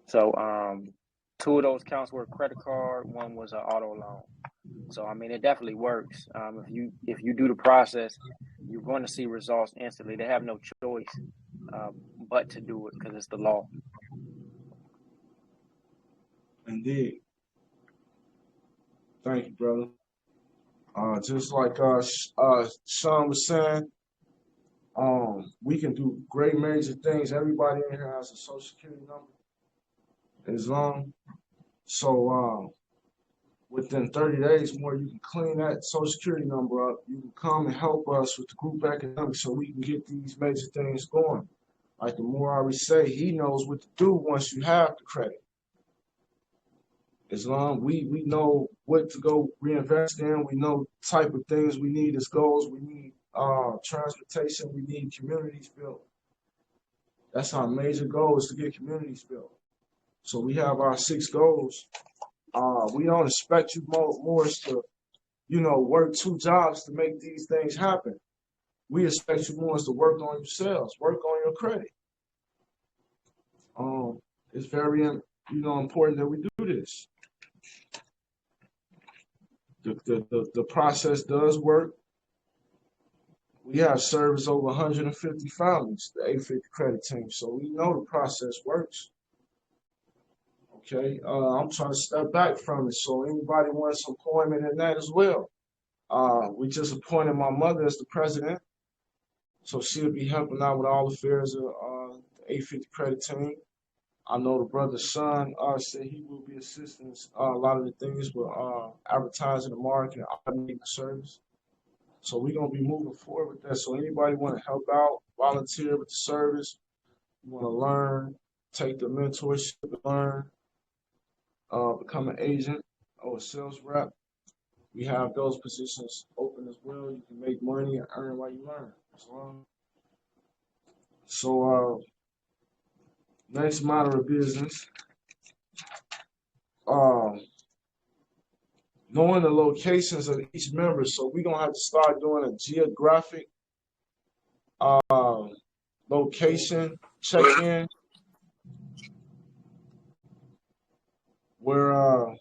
So 2 of those accounts were a credit card, 1 was an auto loan. So I mean, it definitely works. If you do the process, you're going to see results instantly. They have no choice but to do it because it's the law. Indeed. Thank you, brother. Just like Sean was saying, we can do great major things. Everybody in here has a social security number. Islam. So within 30 days more, you can clean that social security number up. You can come and help us with the group economics so we can get these major things going. Like the Muari say, he knows what to do once you have the credit. Islam, we know what to go reinvest in. We know the type of things we need as goals. We need transportation. We need communities built. That's our major goal, is to get communities built. So we have our 6 goals. We don't expect you more to, work 2 jobs to make these things happen. We expect you more to work on yourselves, work on your credit. It's very, important that we do this. The process does work. We have serviced over 150 families, the 850 credit team, so we know the process works. Okay, I'm trying to step back from it, so anybody wants some employment in that as well. We just appointed my mother as the president, so she'll be helping out with all affairs of the 850 credit team. I know the brother's son said he will be assisting a lot of the things with advertising the market and automating the service. So we're going to be moving forward with that. So anybody want to help out, volunteer with the service, you want to learn, take the mentorship, learn, become an agent or a sales rep, we have those positions open as well. You can make money and earn while you learn. So next matter of business. knowing the locations of each member. So we're gonna have to start doing a geographic location check-in where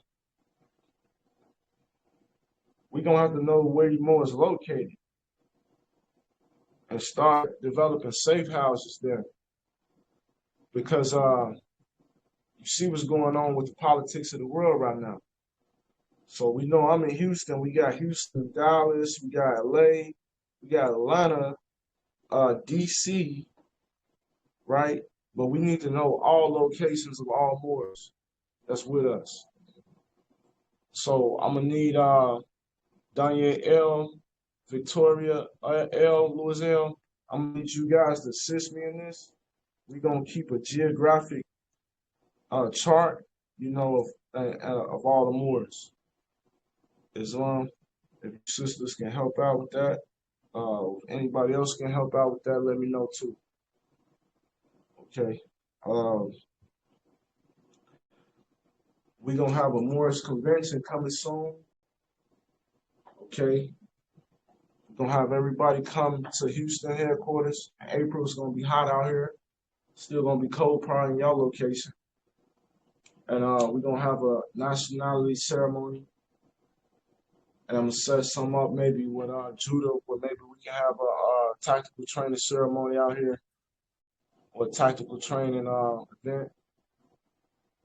we're gonna have to know where your more is located and start developing safe houses there. Because you see what's going on with the politics of the world right now. So we know I'm in Houston. We got Houston, Dallas, we got LA, we got Atlanta, DC, right? But we need to know all locations of all Moors that's with us. So I'm gonna need Danielle L, Victoria L, Louis L. I'm gonna need you guys to assist me in this. We're gonna keep a geographic chart, you know, of all the Moors. Islam, if your sisters can help out with that, if anybody else can help out with that, let me know too. Okay. We're gonna have a Moorish convention coming soon. Okay. We're gonna have everybody come to Houston headquarters. April is gonna be hot out here. Still gonna be cold probably in y'all location. And we're gonna have a nationality ceremony. And I'm gonna set some up maybe with judo, where maybe we can have a tactical training ceremony out here, or tactical training event.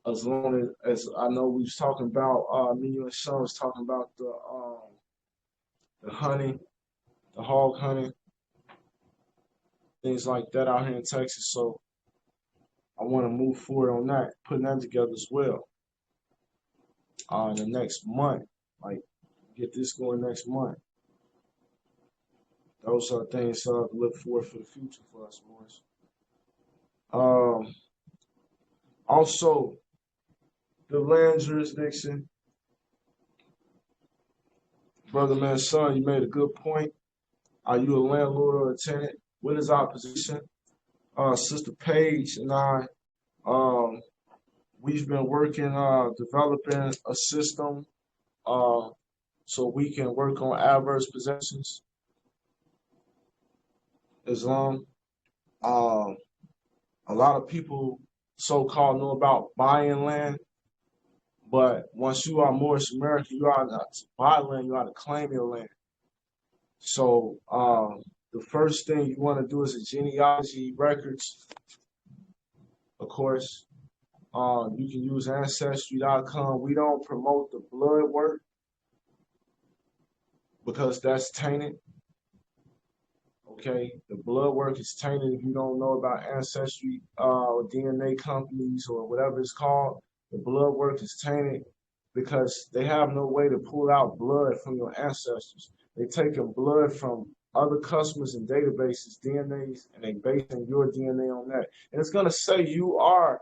As long as I know we was talking about, me, you, and Sean was talking about the hunting, the hog hunting, things like that out here in Texas. So I want to move forward on that, putting that together as well. The next month, like get this going next month. Those are things to look forward for the future for us, boys. Also, the land jurisdiction. Brother, man, son, you made a good point. Are you a landlord or a tenant? What is our position? Sister Paige and I, we've been working, developing a system so we can work on adverse possessions. Islam. A lot of people so-called know about buying land, but once you are Moorish American, you are not to buy land, you are to claim your land. So the first thing you want to do is a genealogy records. Of course, you can use Ancestry.com. We don't promote the blood work because that's tainted. Okay, the blood work is tainted if you don't know about Ancestry or DNA companies or whatever it's called. The blood work is tainted because they have no way to pull out blood from your ancestors. They taking blood from other customers and databases, DNAs, and they basing your DNA on that. And it's gonna say you are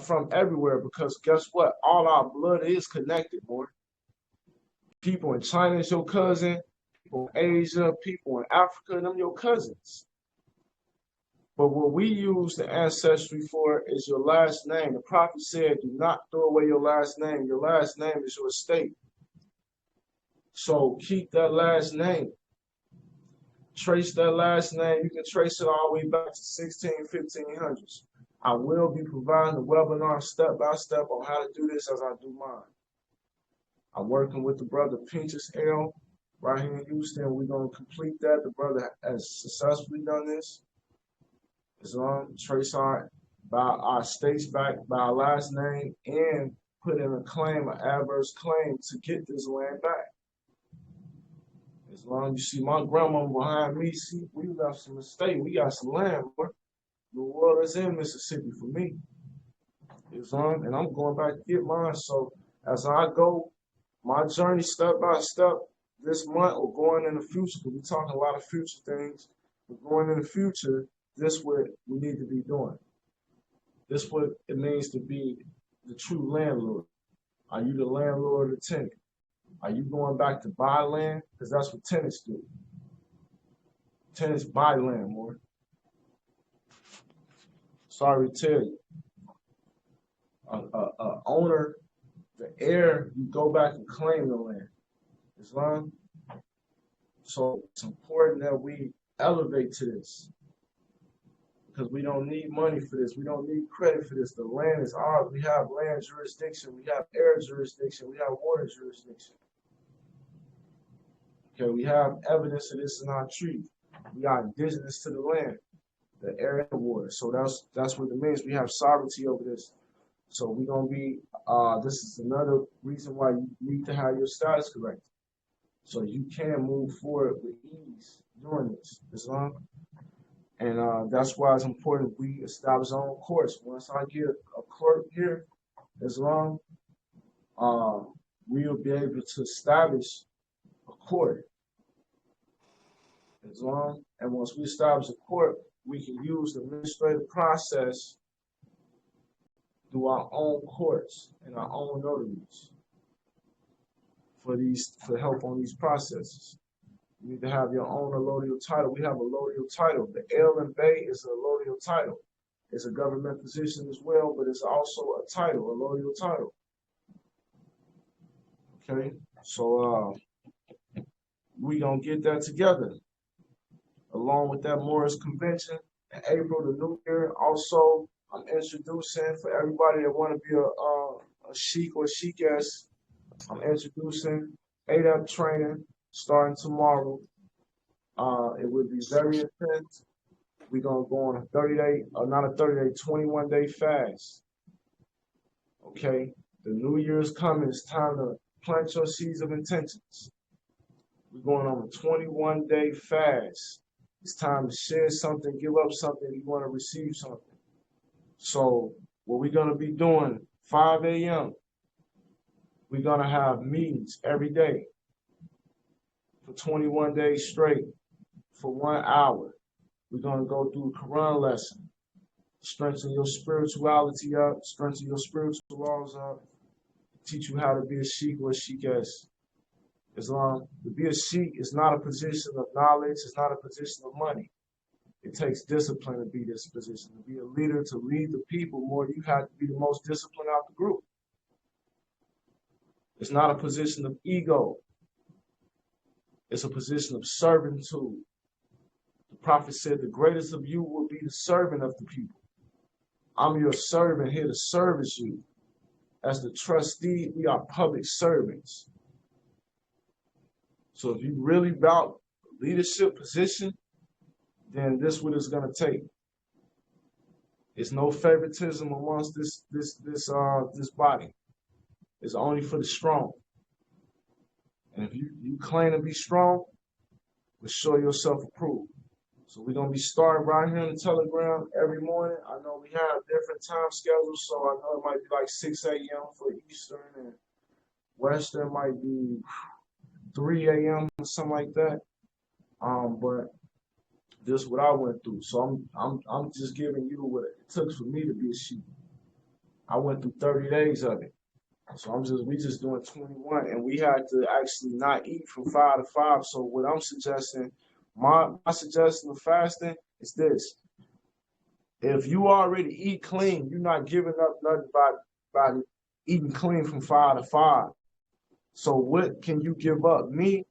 from everywhere because guess what? All our blood is connected, boy. People in China is your cousin. People in Asia, people in Africa, them your cousins. But what we use the ancestry for is your last name. The prophet said, do not throw away your last name. Your last name is your estate. So keep that last name. Trace that last name. You can trace it all the way back to 1500s. I will be providing a webinar step by step on how to do this as I do mine. I'm working with the brother Pinchas L. right here in Houston. We're going to complete that. The brother has successfully done this. It's on trace our states back by our last name and put in a claim, an adverse claim to get this land back. As long as you see my grandma behind me, see, we left some estate. We got some land, bro. The world is in Mississippi for me. It's on, and I'm going back to get mine. So as I go, my journey step by step this month or going in the future, because we're talking a lot of future things, but going in the future, this is what we need to be doing. This is what it means to be the true landlord. Are you the landlord or the tenant? Are you going back to buy land? Because that's what tenants do. Tenants buy land more. Sorry to tell you. Owner The air, you go back and claim the land. Islam. So it's important that we elevate to this, because we don't need money for this. We don't need credit for this. The land is ours. We have land jurisdiction. We have air jurisdiction. We have water jurisdiction. Okay, we have evidence of this in our treaty. We are indigenous to the land, the air and the water. So that's what it means. We have sovereignty over this. So we're gonna be. This is another reason why you need to have your status corrected, so you can move forward with ease during this. Islam. And that's why it's important we establish our own courts. Once I get a clerk here, Islam, we'll be able to establish a court. Islam. And once we establish a court, we can use the administrative process through our own courts and our own notaries for help on these processes. You need to have your own allodial title. We have a allodial title. The L and Bay is a allodial title. It's a government position as well, but it's also a title, a allodial title. Okay, so we gonna get that together, along with that Morris Convention in April, the new year. Also, I'm introducing, for everybody that want to be a Sheik or Sheikess, I'm introducing ADAP training starting tomorrow. It will be very intense. We're going to go on a 30-day, not a 30-day, 21-day fast. Okay? The new year is coming. It's time to plant your seeds of intentions. We're going on a 21-day fast. It's time to share something, give up something if you want to receive something. So what we're going to be doing, 5 a.m., we're going to have meetings every day for 21 days straight for 1 hour. We're going to go through a Quran lesson, strengthen your spirituality up, strengthen your spiritual laws up, teach you how to be a Sheik or a Sheikess. Islam, to be a Sheik is not a position of knowledge, it's not a position of money. It takes discipline to be this position. To be a leader, to lead the people more, you have to be the most disciplined out the group. It's not a position of ego. It's a position of servitude. The Prophet said, the greatest of you will be the servant of the people. I'm your servant here to service you. As the trustee, we are public servants. So if you really about leadership position, then this is what it's gonna take. It's no favoritism amongst this body. It's only for the strong. And if you claim to be strong, but show yourself approved. So we're gonna be starting right here on the Telegram every morning. I know we have different time schedules, so I know it might be like 6 a.m. for Eastern, and Western might be 3 a.m. or something like that. But this is what I went through. So I'm just giving you what it took for me to be a Sheik. I went through 30 days of it. So we just doing 21, and we had to actually not eat from 5 to 5. So what I'm suggesting, my suggestion of fasting is this: if you already eat clean, you're not giving up nothing by eating clean from 5 to 5. So what can you give up? Me,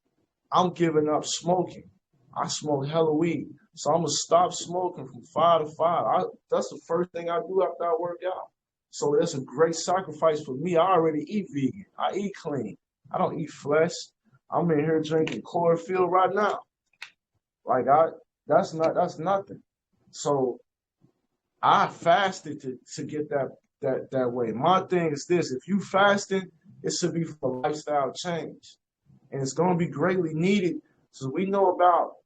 I'm giving up smoking. I smoke hella weed, so I'm gonna stop smoking from 5 to 5. That's the first thing I do after I work out. So that's a great sacrifice for me. I already eat vegan. I eat clean. I don't eat flesh. I'm in here drinking chlorophyll right now. Like that's nothing. So I fasted to get that way. My thing is this: if you fasting, it should be for lifestyle change, and it's gonna be greatly needed. So we know about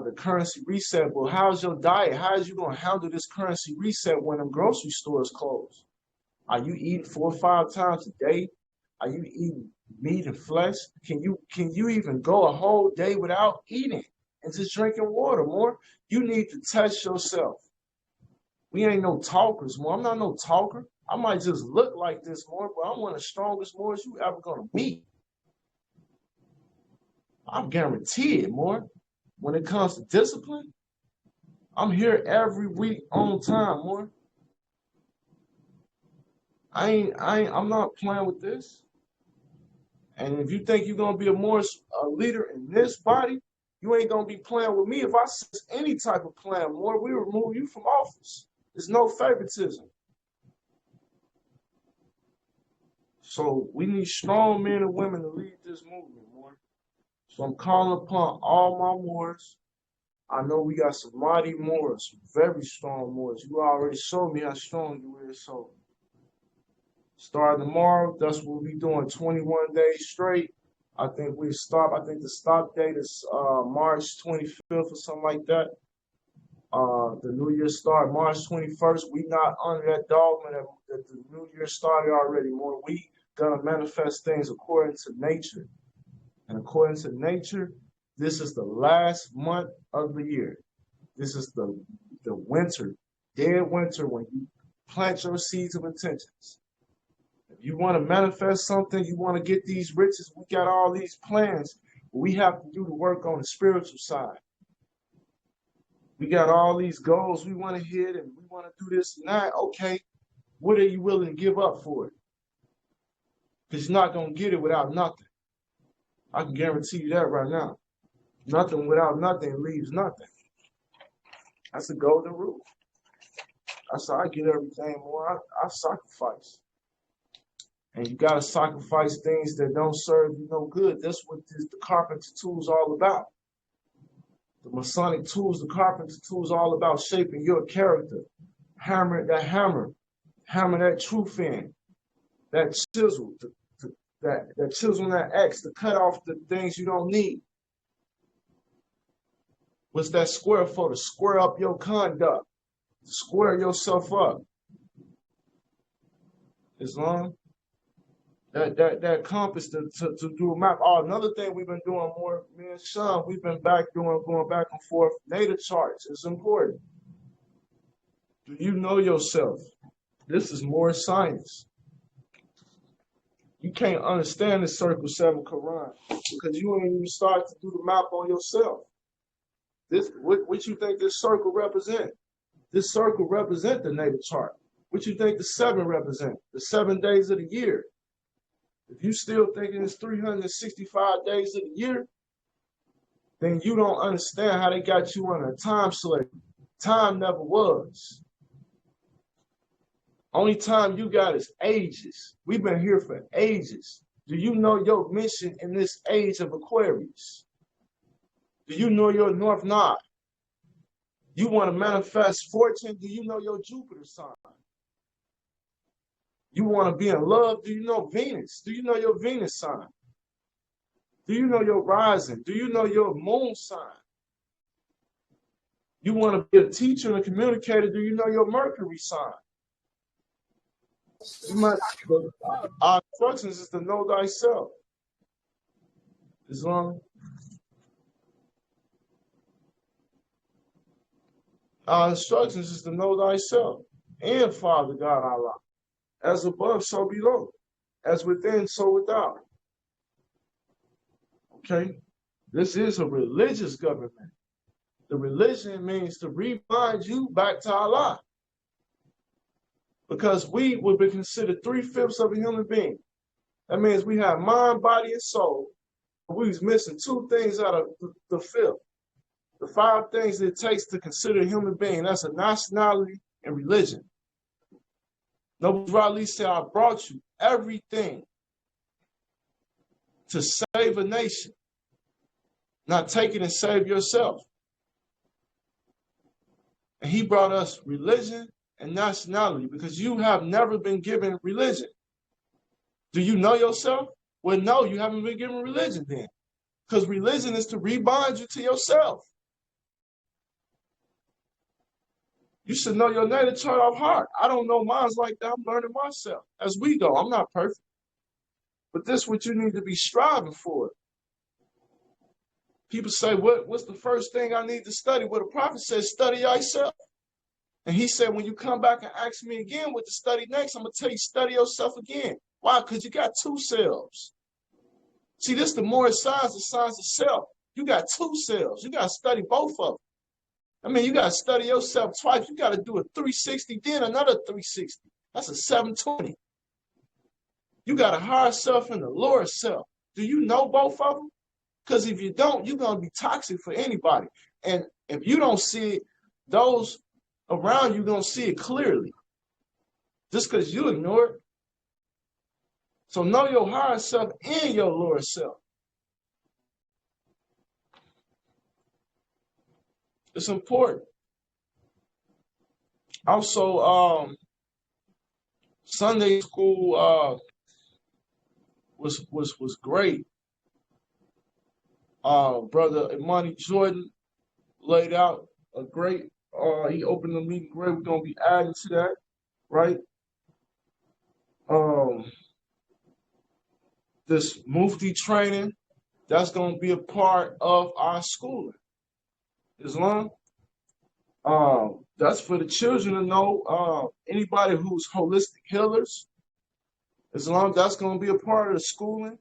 the currency reset. Well, how's your diet? How is you gonna handle this currency reset when the grocery stores close? Are you eating 4 or 5 times a day? Are you eating meat and flesh? Can you even go a whole day without eating and just drinking water more? You need to test yourself. We ain't no talkers, more. I'm not no talker. I might just look like this more, but I'm one of the strongest Moors you ever gonna meet. I'm guaranteed more. When it comes to discipline, I'm here every week on time, more. I'm not playing with this. And if you think you're gonna be a leader in this body, you ain't gonna be playing with me. If I see any type of plan, more, we remove you from office. There's no favoritism. So we need strong men and women to lead this movement, more. So I'm calling upon all my Moors. I know we got some mighty Moors, some very strong Moors. You already showed me how strong you is. So starting tomorrow, that's what we'll be doing 21 days straight. I think the stop date is March 25th or something like that. The New Year start March 21st. We not under that dogma that the New Year started already. More, we gonna manifest things according to nature. And according to nature, this is the last month of the year. This is the winter, dead winter, when you plant your seeds of intentions. If you want to manifest something, you want to get these riches, we got all these plans. We have to do the work on the spiritual side. We got all these goals we want to hit, and we want to do this and that. Okay, what are you willing to give up for it? Because you're not going to get it without nothing. I can guarantee you that right now. Nothing without nothing leaves nothing. That's the golden rule. That's how I get everything, more. I sacrifice. And you got to sacrifice things that don't serve you no good. That's what the carpenter tool's all about. The Masonic tools, the carpenter tools, all about shaping your character. Hammer that truth in. That chisel, that chisel, that X, to cut off the things you don't need. What's that square for? To square up your conduct. To square yourself up. Islam. That compass to do a map. Oh, another thing we've been doing more, me and Sean, we've been going back and forth. Native charts is important. Do you know yourself? This is more science. You can't understand the Circle 7 Quran because you ain't even start to do the map on yourself. What you think this circle represent? This circle represent the native chart. What you think the 7 represent? The 7 days of the year. If you still thinking it's 365 days of the year, then you don't understand how they got you on a time slave. Time never was. Only time you got is ages. We've been here for ages. Do you know your mission in this age of Aquarius? Do you know your North Node? You want to manifest fortune? Do you know your Jupiter sign? You want to be in love? Do you know Venus? Do you know your Venus sign? Do you know your rising? Do you know your moon sign? You want to be a teacher and a communicator? Do you know your Mercury sign? Our instructions is to know thyself. Islam. Our instructions is to know thyself and Father God Allah. As above, so below. As within, so without. Okay? This is a religious government. The religion means to rebind you back to Allah. Because we would be considered 3/5 of a human being. That means we have mind, body, and soul. We was missing 2 things out of the 5th. The 5 things it takes to consider a human being. That's a nationality and religion. Noble Ali said, I brought you everything to save a nation. Not take it and save yourself. And he brought us religion and nationality because you have never been given religion. Do you know yourself? Well, no, you haven't been given religion then. Because religion is to rebind you to yourself. You should know your native chart off heart. I don't know mine like that. I'm learning myself as we go. I'm not perfect. But this is what you need to be striving for. People say, what's the first thing I need to study? Well, the prophet says, study thyself. And he said, when you come back and ask me again what to study next, I'm going to tell you, study yourself again. Why? Because you got 2 selves. See, this is the more science, the science of self. You got 2 selves. You got to study both of them. I mean, you got to study yourself twice. You got to do a 360, then another 360. That's a 720. You got a higher self and a lower self. Do you know both of them? Because if you don't, you're going to be toxic for anybody. And if you don't see it, those around you going to see it clearly. Just because you ignore it. So know your higher self and your lower self. It's important. Also, Sunday school was great. Brother Imani Jordan laid out a great. He opened the meeting great. We're gonna be adding to that, right? This Mufti training, that's gonna be a part of our schooling. Islam. That's for the children to know. Anybody who's holistic healers, Islam, that's gonna be a part of the schooling.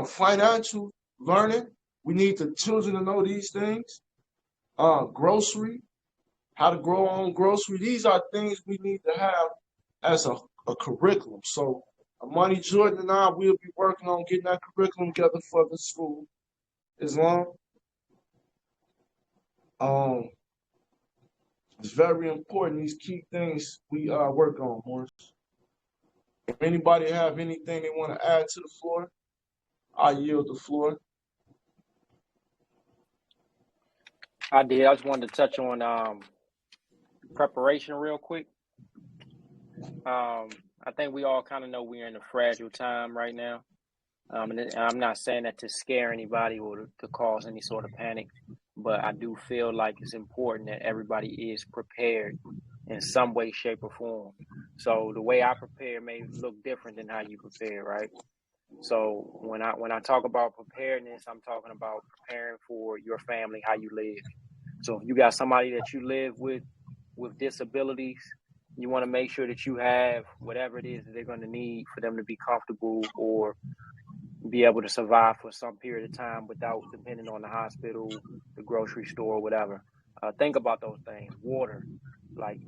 Financial learning, we need the children to know these things. Grocery, how to grow our own grocery. These are things we need to have as a curriculum. So Amani Jordan and I will be working on getting that curriculum together for the school. Islam. It's very important, these key things we work on, Morris. If anybody have anything they want to add to the floor, I yield the floor. I did. I just wanted to touch on preparation real quick. I think we all kind of know we're in a fragile time right now. And I'm not saying that to scare anybody or to cause any sort of panic, but I do feel like it's important that everybody is prepared in some way, shape, or form. So the way I prepare may look different than how you prepare, right? So when I talk about preparedness, I'm talking about preparing for your family, how you live. So if you got somebody that you live with disabilities, you want to make sure that you have whatever it is that they're going to need for them to be comfortable or be able to survive for some period of time without depending on the hospital, the grocery store, whatever. Think about those things. Water, like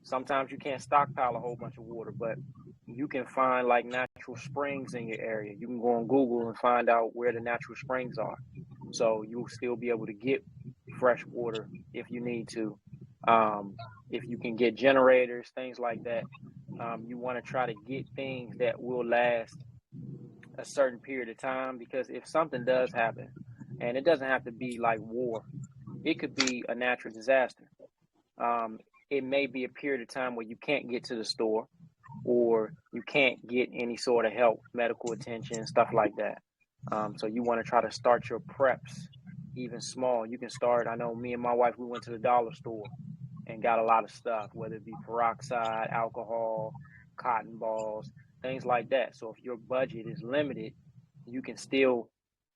sometimes you can't stockpile a whole bunch of water, but you can find like natural springs in your area. You can go on Google and find out where the natural springs are. So you'll still be able to get fresh water if you need to. If you can get generators, things like that, you want to try to get things that will last a certain period of time, because if something does happen, and it doesn't have to be like war, it could be a natural disaster. It may be a period of time where you can't get to the store or you can't get any sort of help, medical attention, stuff like that. So you want to try to start your preps even small. You can start, I know me and my wife, we went to the dollar store and got a lot of stuff, whether it be peroxide, alcohol, cotton balls, things like that. So if your budget is limited, you can still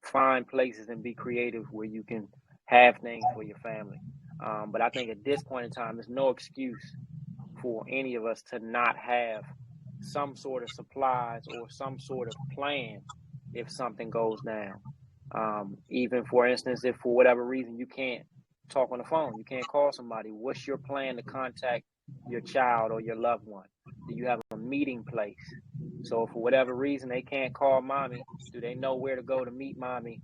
find places and be creative where you can have things for your family. But I think at this point in time, there's no excuse for any of us to not have some sort of supplies or some sort of plan if something goes down. Even for instance, if for whatever reason you can't talk on the phone, you can't call somebody, what's your plan to contact your child or your loved one? Do you have a meeting place? So for whatever reason they can't call mommy, do they know where to go to meet mommy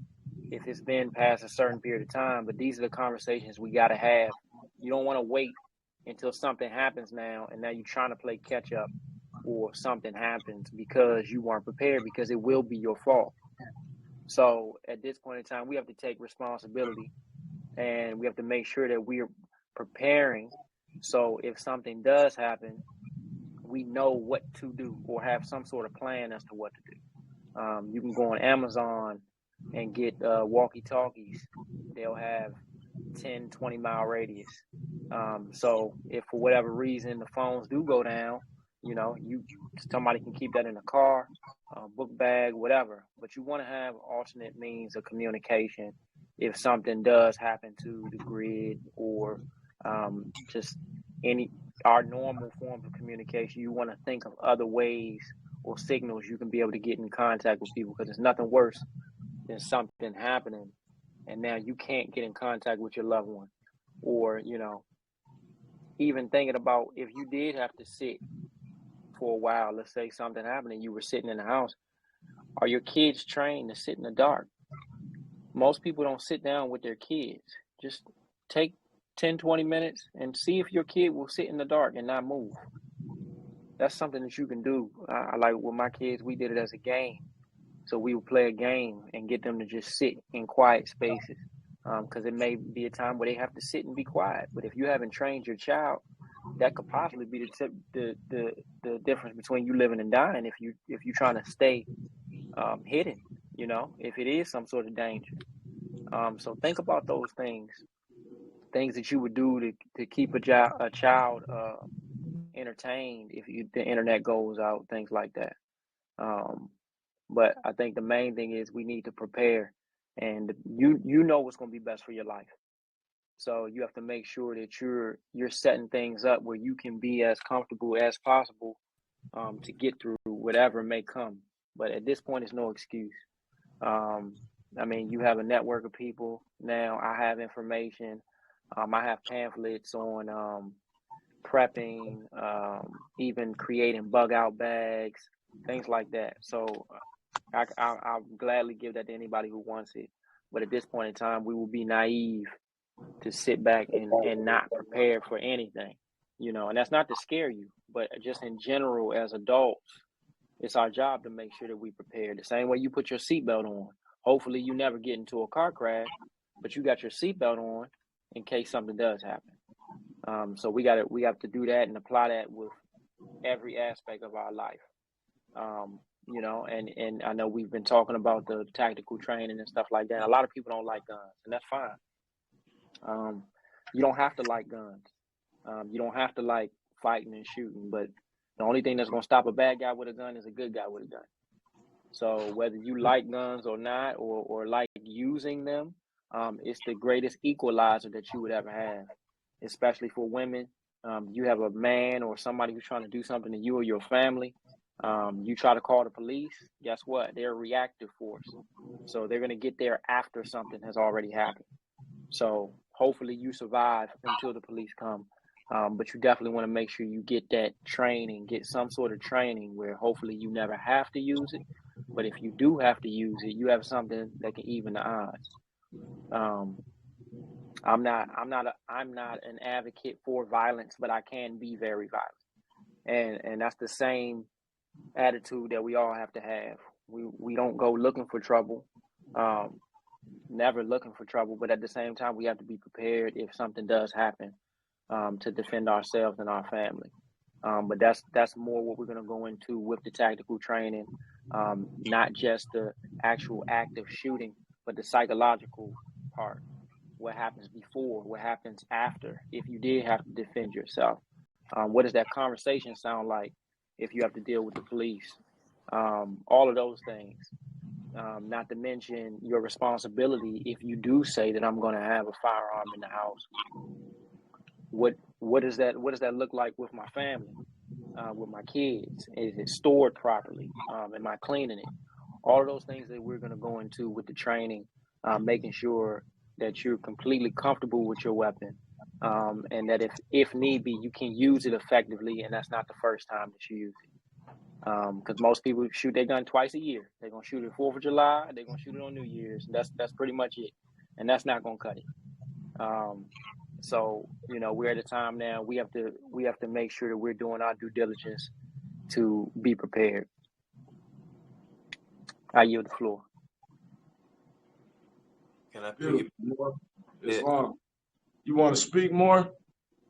if it's been past a certain period of time? But these are the conversations we got to have. You don't want to wait until something happens now and now you're trying to play catch up, or something happens because you weren't prepared, because it will be your fault. So at this point in time, we have to take responsibility and we have to make sure that we're preparing. So if something does happen, we know what to do or have some sort of plan as to what to do. You can go on Amazon and get walkie-talkies. They'll have 10, 20-mile radius. So if for whatever reason the phones do go down, somebody can keep that in the car, book bag, whatever. But you want to have alternate means of communication if something does happen to the grid or just our normal forms of communication. You want to think of other ways or signals you can be able to get in contact with people, because there's nothing worse than something happening and now you can't get in contact with your loved one. Or, even thinking about if you did have to sit for a while, let's say something happened and you were sitting in the house, are your kids trained to sit in the dark? Most people don't sit down with their kids. Just take 10, 20 minutes and see if your kid will sit in the dark and not move. That's something that you can do. I like with my kids, we did it as a game. So we would play a game and get them to just sit in quiet spaces. Because it may be a time where they have to sit and be quiet. But if you haven't trained your child, that could possibly be the difference between you living and dying if you're trying to stay hidden, you know, if it is some sort of danger. So think about those things that you would do to keep a child entertained if the internet goes out, things like that. But I think the main thing is we need to prepare, and you know what's going to be best for your life. So you have to make sure that you're setting things up where you can be as comfortable as possible to get through whatever may come. But at this point, it's no excuse. I mean, you have a network of people now. I have information. I have pamphlets on prepping, even creating bug out bags, things like that. So I'll gladly give that to anybody who wants it. But at this point in time, we will be naive to sit back and not prepare for anything, you know. And that's not to scare you, but just in general, as adults, it's our job to make sure that we prepare. The same way you put your seatbelt on. Hopefully you never get into a car crash, but you got your seatbelt on in case something does happen. So we have to do that and apply that with every aspect of our life. You know, and I know we've been talking about the tactical training and stuff like that. A lot of people don't like guns, and that's fine. You don't have to like guns. You don't have to like fighting and shooting, but the only thing that's going to stop a bad guy with a gun is a good guy with a gun. So whether you like guns or not, or like using them, it's the greatest equalizer that you would ever have, especially for women. You have a man or somebody who's trying to do something to you or your family. You try to call the police, guess what? They're a reactive force. So they're going to get there after something has already happened. So hopefully you survive until the police come. But you definitely want to make sure you get that training, get some sort of training where hopefully you never have to use it. But if you do have to use it, you have something that can even the odds. I'm not an advocate for violence, but I can be very violent. And that's the same attitude that we all have to have. We don't go looking for trouble, never looking for trouble, but at the same time, we have to be prepared if something does happen, to defend ourselves and our family. But that's more what we're going to go into with the tactical training, not just the actual act of shooting, but the psychological part. What happens before, what happens after, if you did have to defend yourself. What does that conversation sound like if you have to deal with the police? All of those things. Not to mention your responsibility if you do say that I'm going to have a firearm in the house. What does that look like with my family, with my kids? Is it stored properly? Am I cleaning it? All of those things that we're going to go into with the training, making sure that you're completely comfortable with your weapon, and that if need be, you can use it effectively, and that's not the first time that you use it. Because most people shoot their gun twice a year. They're gonna shoot it 4th of July. They're gonna shoot it on New Year's. That's pretty much it, and that's not gonna cut it. So you know, we're at a time now. We have to make sure that we're doing our due diligence to be prepared. I yield the floor. Can I Beautiful. Yeah. Islam. You want to speak more?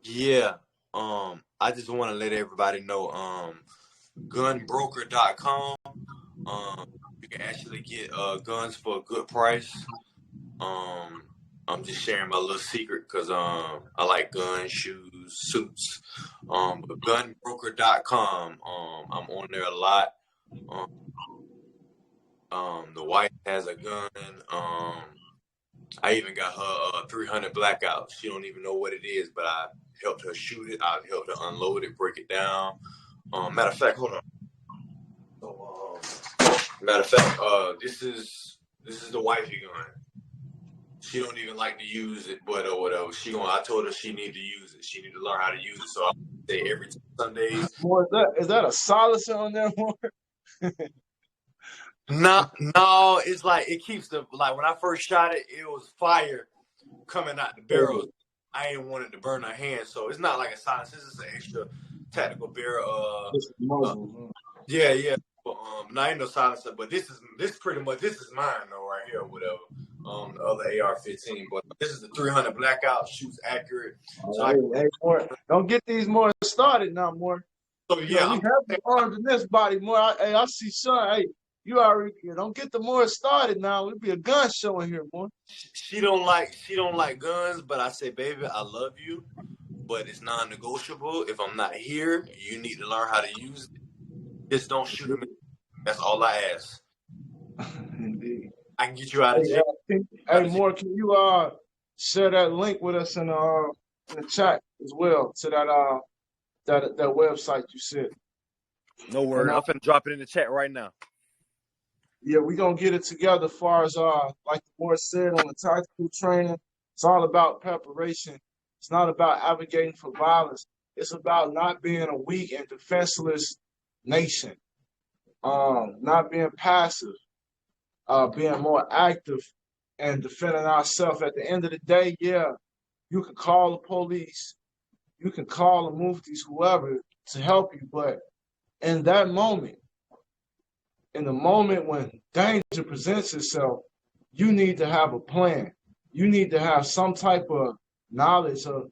Yeah. I just want to let everybody know, gunbroker.com. You can actually get guns for a good price. I'm just sharing my little secret because I like guns, shoes, suits. But gunbroker.com. I'm on there a lot. The wife has a gun. I even got her 300 blackout. She don't even know what it is, but I helped her shoot it. I helped her unload it, break it down. Matter of fact, hold on. So, this is the wifey gun. she don't even like to use it, but or whatever. I told her she need to use it. She need to learn how to use it. So I say every Sundays. More is that a silencer on there, more? No, it's like it keeps the like when I first shot it, it was fire coming out the barrel. I ain't wanted to burn her hand, so it's not like a silencer. This is an extra tactical barrel. Yeah. But, no, ain't no silencer, but this pretty much this is mine though right here, or whatever. The other AR-15, but this is the 300 blackout, shoots accurate. So hey, more. Don't get these more started now, more. So yeah, we have the arms in this body more. I see son. Hey, you already don't get the more started now. It'd be a gun show in here, more. She don't like guns, but I say, baby, I love you, but it's non-negotiable. If I'm not here, you need to learn how to use it. Just don't shoot me. That's all I ask. Indeed. I can get you out of jail. Hey, more, can you share that link with us in the chat as well to that website you said? No worries. I'm finna drop it in the chat right now. Yeah, we're gonna get it together as far as like the more said on the tactical training. It's all about preparation. It's not about advocating for violence. It's about not being a weak and defenseless nation. Not being passive, being more active and defending ourselves. At the end of the day, yeah, you can call the police, you can call the muftis, whoever, to help you, but in that moment, in the moment when danger presents itself, you need to have a plan. You need to have some type of knowledge of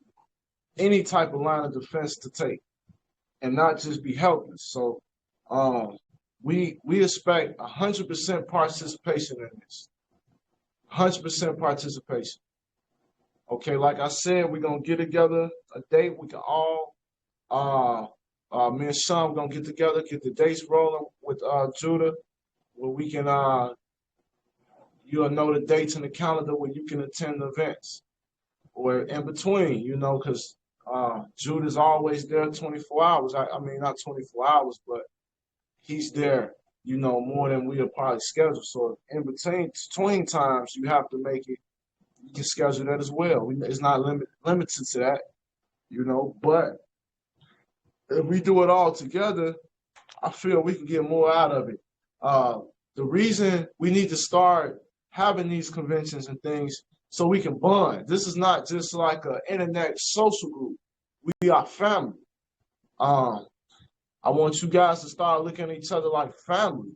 any type of line of defense to take and not just be helpless. So we expect 100% participation in this. 100% participation. Okay, like I said, we're going to get together a date. We can all, me and Sean, we're going to get together, get the dates rolling with Judah, where we can, you'll know the dates in the calendar where you can attend the events. Or in between, because Judah's always there 24 hours. I mean, not 24 hours, but he's there, more than we are probably scheduled. So in between times, you have to make it. You can schedule that as well. It's not limited to that, But if we do it all together, I feel we can get more out of it. The reason we need to start having these conventions and things so we can bond. This is not just like an internet social group. We are family. I want you guys to start looking at each other like family,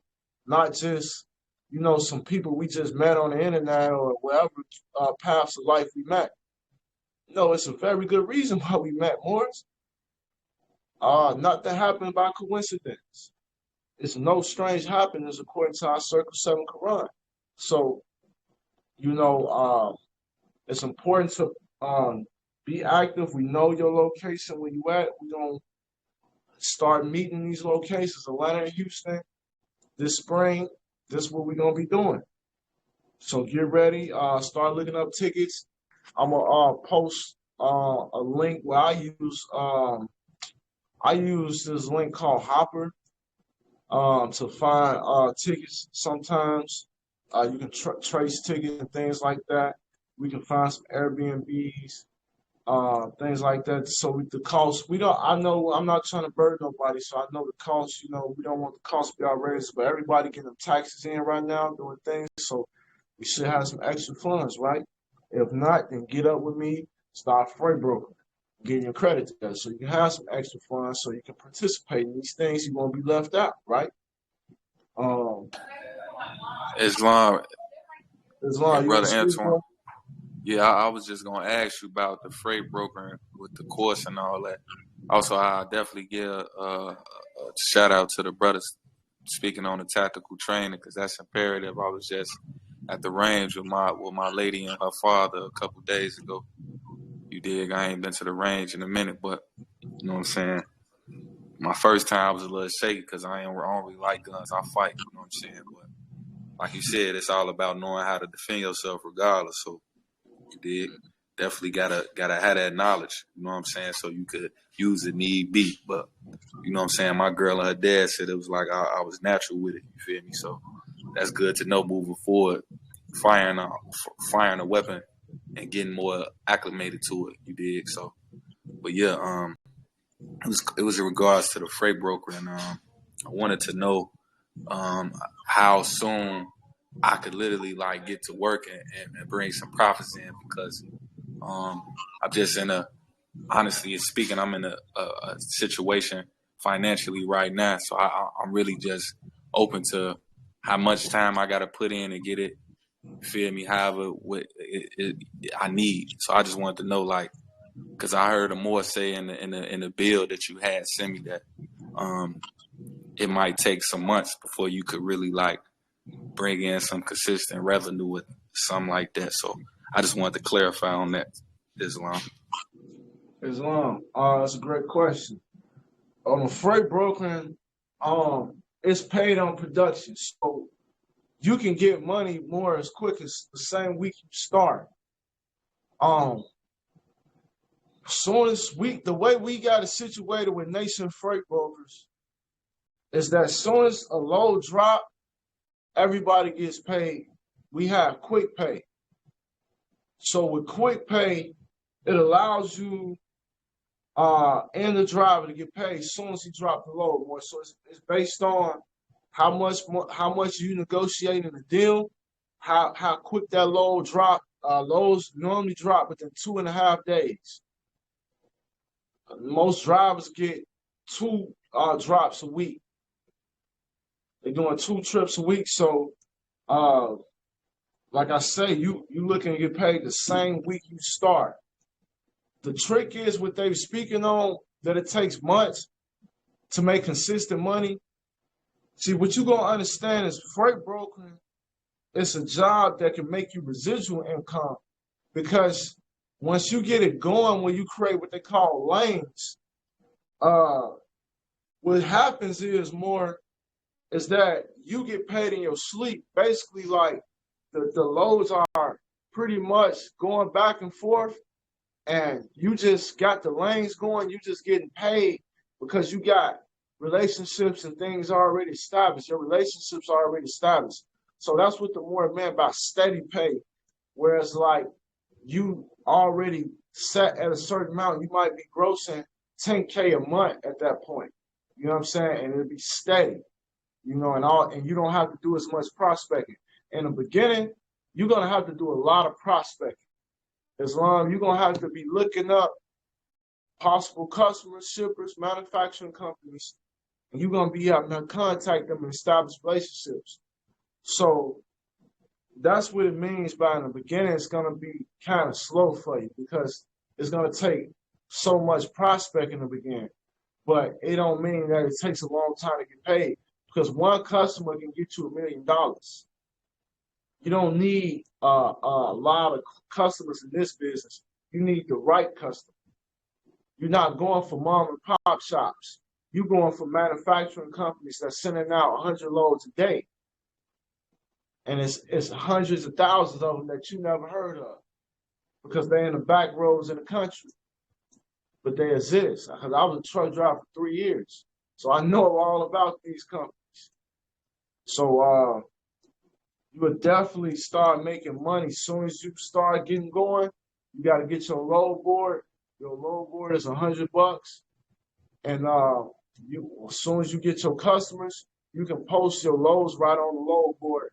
not just, some people we just met on the internet or wherever paths of life we met. No, it's a very good reason why we met, Morris. Not that happened by coincidence. It's no strange happenings according to our Circle 7 Quran. So, it's important to be active. We know your location where you at. We're going to start meeting these locations, Atlanta and Houston, this spring. This is what we're going to be doing. So get ready. Start looking up tickets. I'm going to post a link where I use this link called Hopper to find tickets sometimes. You can trace tickets and things like that. We can find some Airbnbs, things like that. So the cost, I know I'm not trying to burden nobody, so I know the cost, we don't want the cost to be outrageous, but everybody getting them taxes in right now, doing things, so we should have some extra funds, right? If not, then get up with me, start freight broker, getting your credit together, so you can have some extra funds, so you can participate in these things. You won't be left out, right? Islam, brother Antoine. Yeah, I was just gonna ask you about the freight brokering with the course and all that. Also, I definitely give a shout out to the brothers speaking on the tactical training, because that's imperative. I was just at the range with my lady and her father a couple days ago. You dig? I ain't been to the range in a minute, but you know what I'm saying. My first time I was a little shaky because I don't really like guns. I fight, you know what I'm saying. But like you said, it's all about knowing how to defend yourself regardless. So you did definitely gotta have that knowledge, you know what I'm saying, so you could use it need be. But you know what I'm saying, my girl and her dad said it was like I was natural with it, you feel me? So that's good to know moving forward. firing a weapon and getting more acclimated to it. You dig? So, but yeah, it was in regards to the freight broker, and I wanted to know how soon I could literally like get to work and bring some profits in, because I'm just honestly speaking, I'm in a situation financially right now, so I'm really just open to how much time I got to put in and get it. Feel me? However, I need. So I just wanted to know, like, because I heard Amore say in the bill that you had sent me that it might take some months before you could really like bring in some consistent revenue with something like that. So I just wanted to clarify on that, Islam. That's a great question. Freight brokering, it's paid on production, so you can get money more as quick as the same week you start. Soon as the way we got it situated with Nation Freight Brokers is that soon as a load drop, everybody gets paid. We have quick pay. So with quick pay, it allows you and the driver to get paid as soon as he dropped the load more. So it's based on how much you negotiate in the deal, how quick that load drop. Loads normally drop within 2.5 days. Most drivers get 2 drops a week. They're doing 2 trips a week. So, like I say, you looking to get paid the same week you start. The trick is what they're speaking on, that it takes months to make consistent money. See, what you're going to understand is freight brokering, it's a job that can make you residual income, because once you get it going, when you create what they call lanes, what happens is that you get paid in your sleep. Basically, like the loads are pretty much going back and forth, and you just got the lanes going. You just getting paid because you got relationships and things already established. Your relationships are already established. So that's what the more meant by steady pay. Whereas like you already set at a certain amount, you might be grossing $10K a month at that point. You know what I'm saying? And it'll be steady, you know, and you don't have to do as much prospecting. In the beginning, you're gonna have to do a lot of prospecting. Islam, you're gonna have to be looking up possible customers, shippers, manufacturing companies, and you're gonna be having to contact them and establish relationships. So that's what it means by in the beginning it's gonna be kind of slow for you, because it's gonna take so much prospecting in the beginning. But it don't mean that it takes a long time to get paid, because one customer can get you $1 million. You don't need a lot of customers in this business. You need the right customer. You're not going for mom and pop shops. You're going for manufacturing companies that's sending out 100 loads a day. And it's hundreds of thousands of them that you never heard of, because they're in the back roads in the country. But they exist. Because I was a truck driver for 3 years. So I know all about these companies. So you would definitely start making money as soon as you start getting going. You got to get your load board. Your load board is $100, and as soon as you get your customers, you can post your loads right on the load board.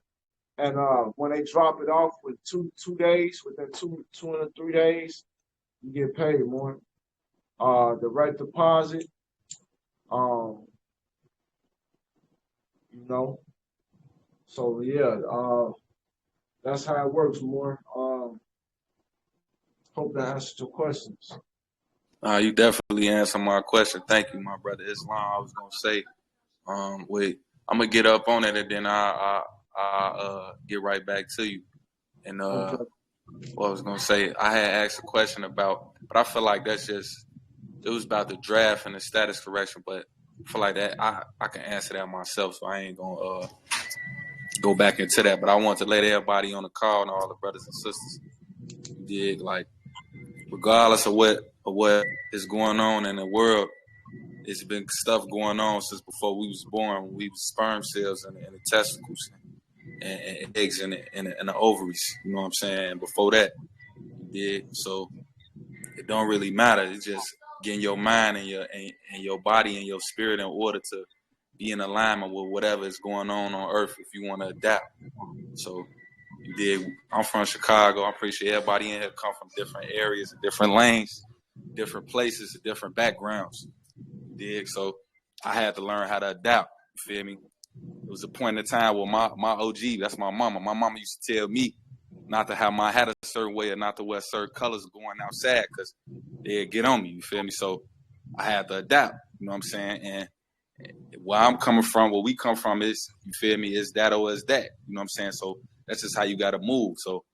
And when they drop it off with two days, within two and 3 days, you get paid more. The right deposit, you know. So yeah, that's how it works more. Hope that answered your questions. You definitely answered my question. Thank you, my brother Islam. I was gonna say, wait, I'm gonna get up on it and then I get right back to you. And Okay. what I was gonna say, I had asked a question about, but I feel like it was about the draft and the status correction, but I feel like that I can answer that myself, so I ain't gonna go back into that. But I want to let everybody on the call and all the brothers and sisters, you dig, like, regardless of what is going on in the world, it's been stuff going on since before we was born. We was sperm cells and the testicles. and eggs in the ovaries. You know what I'm saying? Before that, you did. So it don't really matter. It's just getting your mind and your body and your spirit in order to be in alignment with whatever is going on earth if you want to adapt. So you did. I'm from Chicago. I'm pretty sure everybody in here come from different areas, different lanes, different places, different backgrounds. You dig? So I had to learn how to adapt. You feel me? It was a point in time where my OG, that's my mama. My mama used to tell me not to have my hat a certain way or not to wear certain colors going outside because they'd get on me. You feel me? So I had to adapt. You know what I'm saying? And where I'm coming from, where we come from is, you feel me, is that or is that. You know what I'm saying? So that's just how you got to move. So,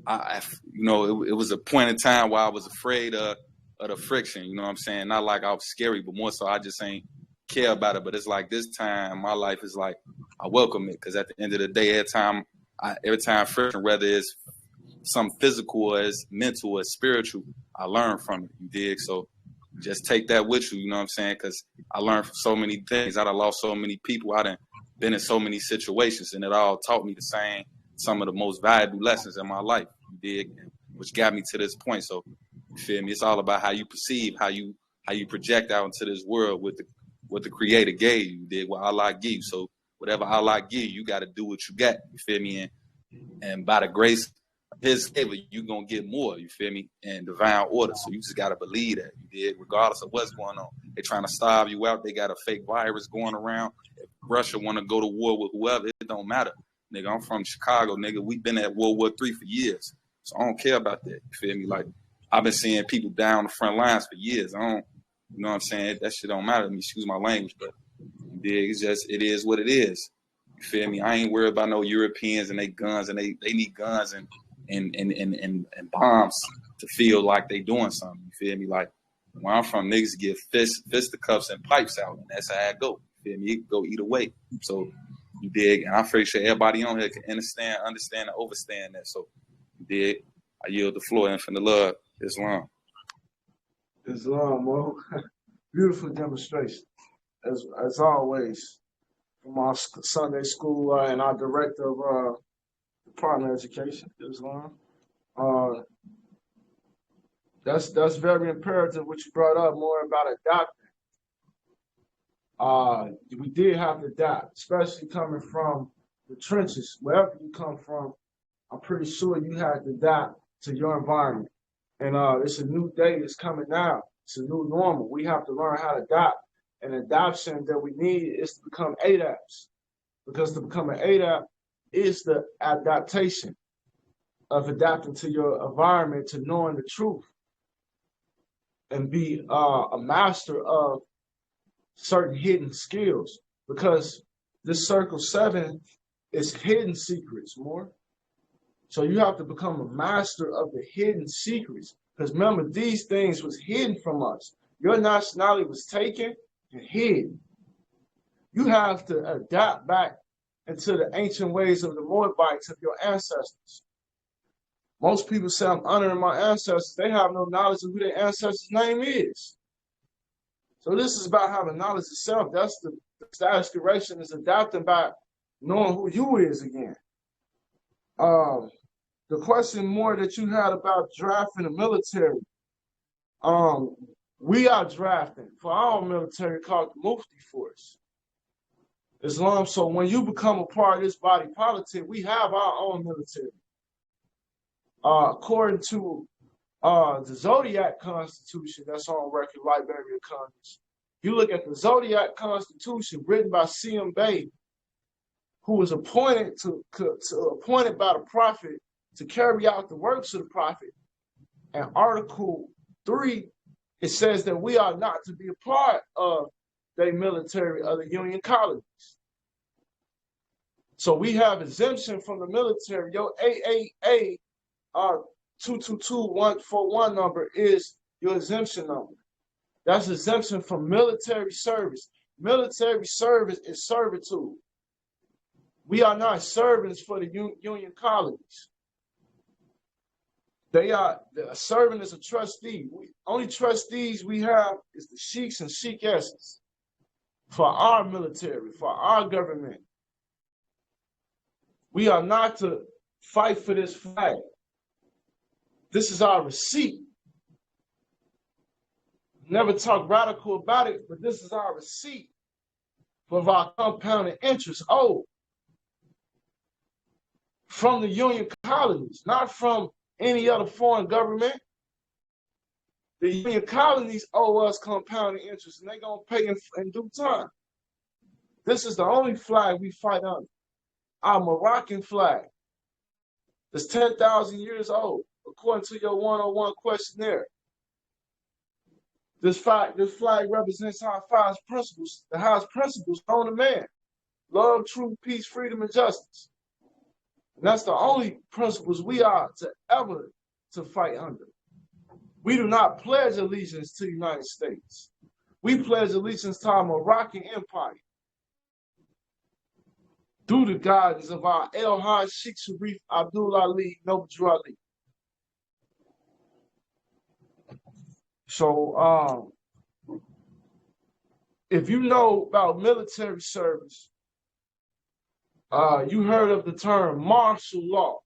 it was a point in time where I was afraid of the friction. You know what I'm saying? Not like I was scary, but more so I just ain't care about it. But it's like this time, my life is like, I welcome it because at the end of the day, every time friction, whether it's something physical or it's mental or spiritual, I learn from it. You dig? So just take that with you. You know what I'm saying? Because I learned from so many things. I done lost so many people. I done been in so many situations, and it all taught me some of the most valuable lessons in my life. You dig? Which got me to this point. So you feel me? It's all about how you perceive, how you project out into this world with the Creator gave you. Did what Allah give you. So whatever Allah give you, you got to do what you got. You feel me? And by the grace of His favor, you gonna get more. You feel me? And divine order. So you just gotta believe that. You did, regardless of what's going on. They trying to starve you out. They got a fake virus going around. If Russia want to go to war with whoever, it don't matter. Nigga, I'm from Chicago. Nigga, we been at World War III for years. So I don't care about that. You feel me? Like I've been seeing people down the front lines for years. I don't. You know what I'm saying? That shit don't matter to me. Excuse my language, but it's just, it is what it is. You feel me? I ain't worried about no Europeans and they guns, and they need guns and bombs to feel like they doing something. You feel me? Like where I'm from, niggas get fisticuffs and pipes out, and that's how I go. You feel me? It go either way. So you dig? And I'm pretty sure everybody on here can understand, and overstand that. So you dig? I yield the floor. Infinite love, Islam. Islam, Mo. Beautiful demonstration, as always, from our Sunday school and our director of Department of Education, Islam. That's very imperative what you brought up more about adapting. We did have to adapt, especially coming from the trenches. Wherever you come from, I'm pretty sure you had to adapt to your environment. And it's a new day that's coming now. It's a new normal. We have to learn how to adapt. And adoption that we need is to become ADAPts. Because to become an ADAPT is the adaptation of adapting to your environment, to knowing the truth, and be a master of certain hidden skills. Because this Circle 7 is hidden secrets more. So you have to become a master of the hidden secrets. Because remember, these things was hidden from us. Your nationality was taken and hid. You have to adapt back into the ancient ways of the Moabites, of your ancestors. Most people say, I'm honoring my ancestors. They have no knowledge of who their ancestors' name is. So this is about having knowledge itself. That's the status correction, is adapting back, knowing who you is again. The question more that you had about drafting the military, we are drafting for our military called the Mufti Force. Islam. So when you become a part of this body politic, we have our own military. According to the Zodiac Constitution that's on record, Liberia Congress, you look at the Zodiac Constitution written by C.M. Bay, who was appointed appointed by the Prophet to carry out the works of the Prophet. And Article 3, it says that we are not to be a part of the military of the Union colonies. So we have exemption from the military. Your AAA 222141 number is your exemption number. That's exemption from military service. Military service is servitude. We are not servants for the Union colonies. They are, a servant is a trustee. Only trustees we have is the Sheiks and Sheikesses for our military, for our government. We are not to fight for this flag. This is our receipt. Never talk radical about it, but this is our receipt of our compounded interest owed from the Union colonies, not from any other foreign government. The Union colonies owe us compounded interest, and they're going to pay in due time. This is the only flag we fight under, our Moroccan flag. It's 10,000 years old, according to your 101 questionnaire. This flag represents our highest principles, the highest principles known to man: love, truth, peace, freedom, and justice. And that's the only principles we are to ever to fight under. We do not pledge allegiance to the United States. We pledge allegiance to our Moroccan Empire through the guidance of our El Hajj Sheik Sharif Abdul Ali Noble Ali. So, if you know about military service, you heard of the term martial law.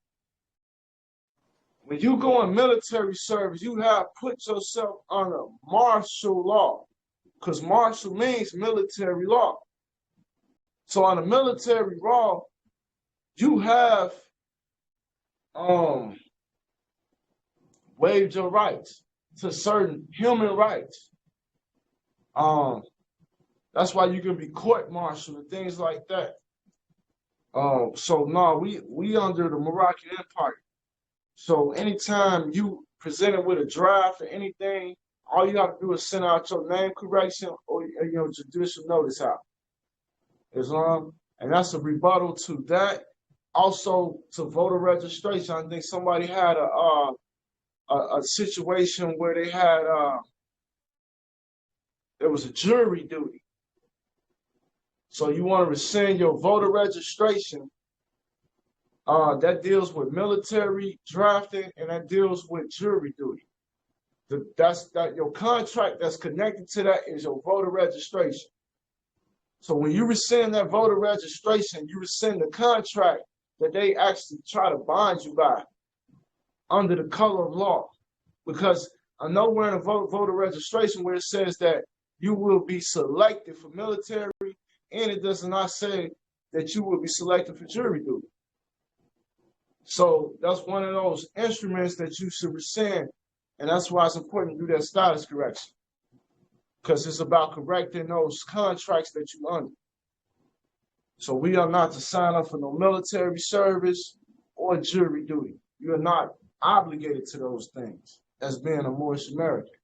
When you go in military service, you have put yourself under martial law, because martial means military law. So under military law, you have waived your rights to certain human rights. That's why you can be court-martialed and things like that. So no, we under the Moroccan Empire. So anytime you presented with a draft or anything, all you have to do is send out your name correction or your judicial notice out. And that's a rebuttal to that. Also to voter registration. I think somebody had a situation where they had there was a jury duty. So you want to rescind your voter registration. That deals with military drafting, and that deals with jury duty. Your contract that's connected to that is your voter registration. So when you rescind that voter registration, you rescind the contract that they actually try to bind you by under the color of law. Because I know we're in a voter registration where it says that you will be selected for military, and it does not say that you will be selected for jury duty. So that's one of those instruments that you should rescind, and that's why it's important to do that status correction, because it's about correcting those contracts that you under. So we are not to sign up for no military service or jury duty. You are not obligated to those things as being a Moorish American.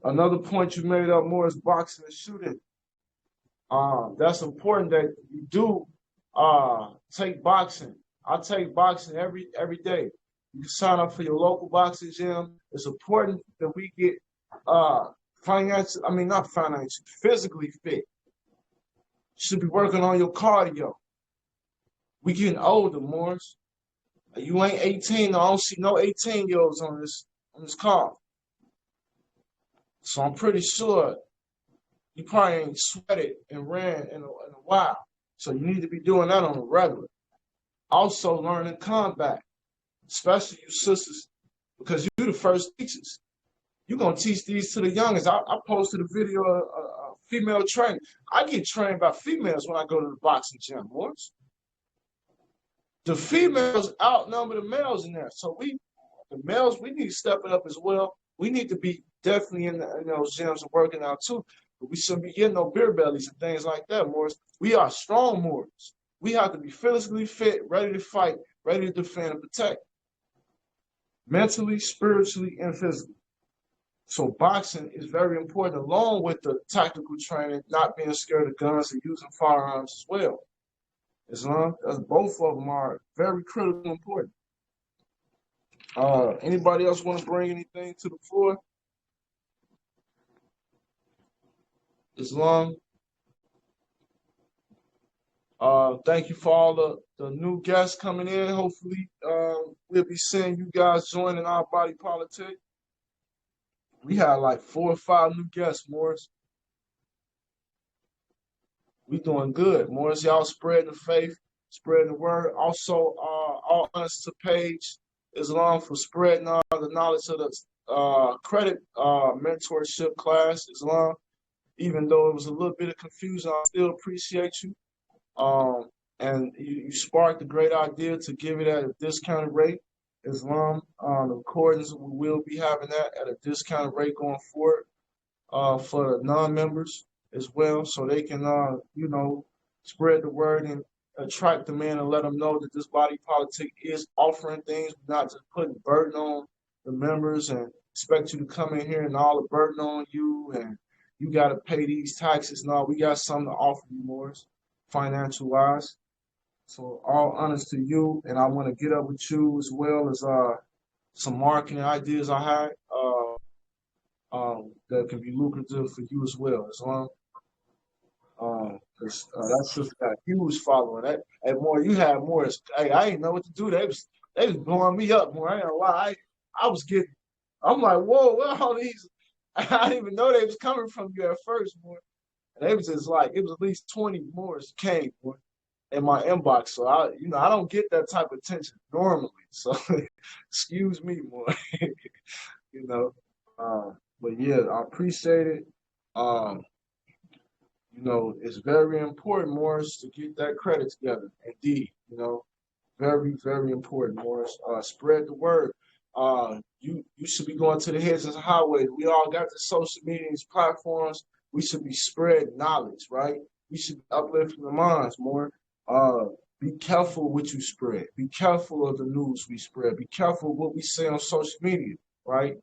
Another point you made up more is boxing and shooting. That's important that you do take boxing. I take boxing every day. You can sign up for your local boxing gym. It's important that we get physically fit. You should be working on your cardio. We getting older, Morris. You ain't 18. I don't see no 18-year-olds on this call. So I'm pretty sure you probably ain't sweated and ran in a while. So you need to be doing that on a regular. Also learning combat, especially you sisters, because you're the first teachers. You're going to teach these to the youngest. I posted a video of female training. I get trained by females when I go to the boxing gym, boys. The females outnumber the males in there. So the males, we need to step it up as well. We need to be definitely in those gyms and working out too. But we shouldn't be getting no beer bellies and things like that, Morris. We are strong Morris. We have to be physically fit, ready to fight, ready to defend and protect. Mentally, spiritually, and physically. So boxing is very important, along with the tactical training, not being scared of guns and using firearms as well. Both of them are very critical and important. Anybody else want to bring anything to the floor? Islam. Thank you for all the new guests coming in. Hopefully, we'll be seeing you guys joining our body politic. We had like 4 or 5 new guests, Morris. We doing good. More as y'all spreading the faith, spreading the word. Also, all honest to Page Islam for spreading the knowledge of the credit mentorship class, Islam. Even though it was a little bit of confusion, I still appreciate you. And you sparked a great idea to give it at a discounted rate. Islam, the recordings, we will be having that at a discounted rate going forward for non-members as well, so they can, spread the word and attract them in and let them know that this body politic is offering things, not just putting burden on the members and expect you to come in here and all the burden on you and you got to pay these taxes. No, we got something to offer you, Morris, financial wise. So all honest to you, and I want to get up with you as well as some marketing ideas I had that can be lucrative for you as well. As long because that sister got a huge following. That and more, you had more. Hey, I didn't know what to do. They was blowing me up more. I ain't gonna lie. I was getting. I'm like, whoa, what all these? I didn't even know they was coming from you at first, more. And they was just like, it was at least 20 more came, more, in my inbox. So I don't get that type of attention normally. So excuse me, more. you know. But yeah, I appreciate it. It's very important, Morris, to get that credit together. Indeed, very, very important, Morris. Spread the word. You should be going to the hedges and highways. We all got the social media platforms. We should be spreading knowledge, right? We should be uplifting the minds more. Be careful what you spread. Be careful of the news we spread. Be careful of what we say on social media, right?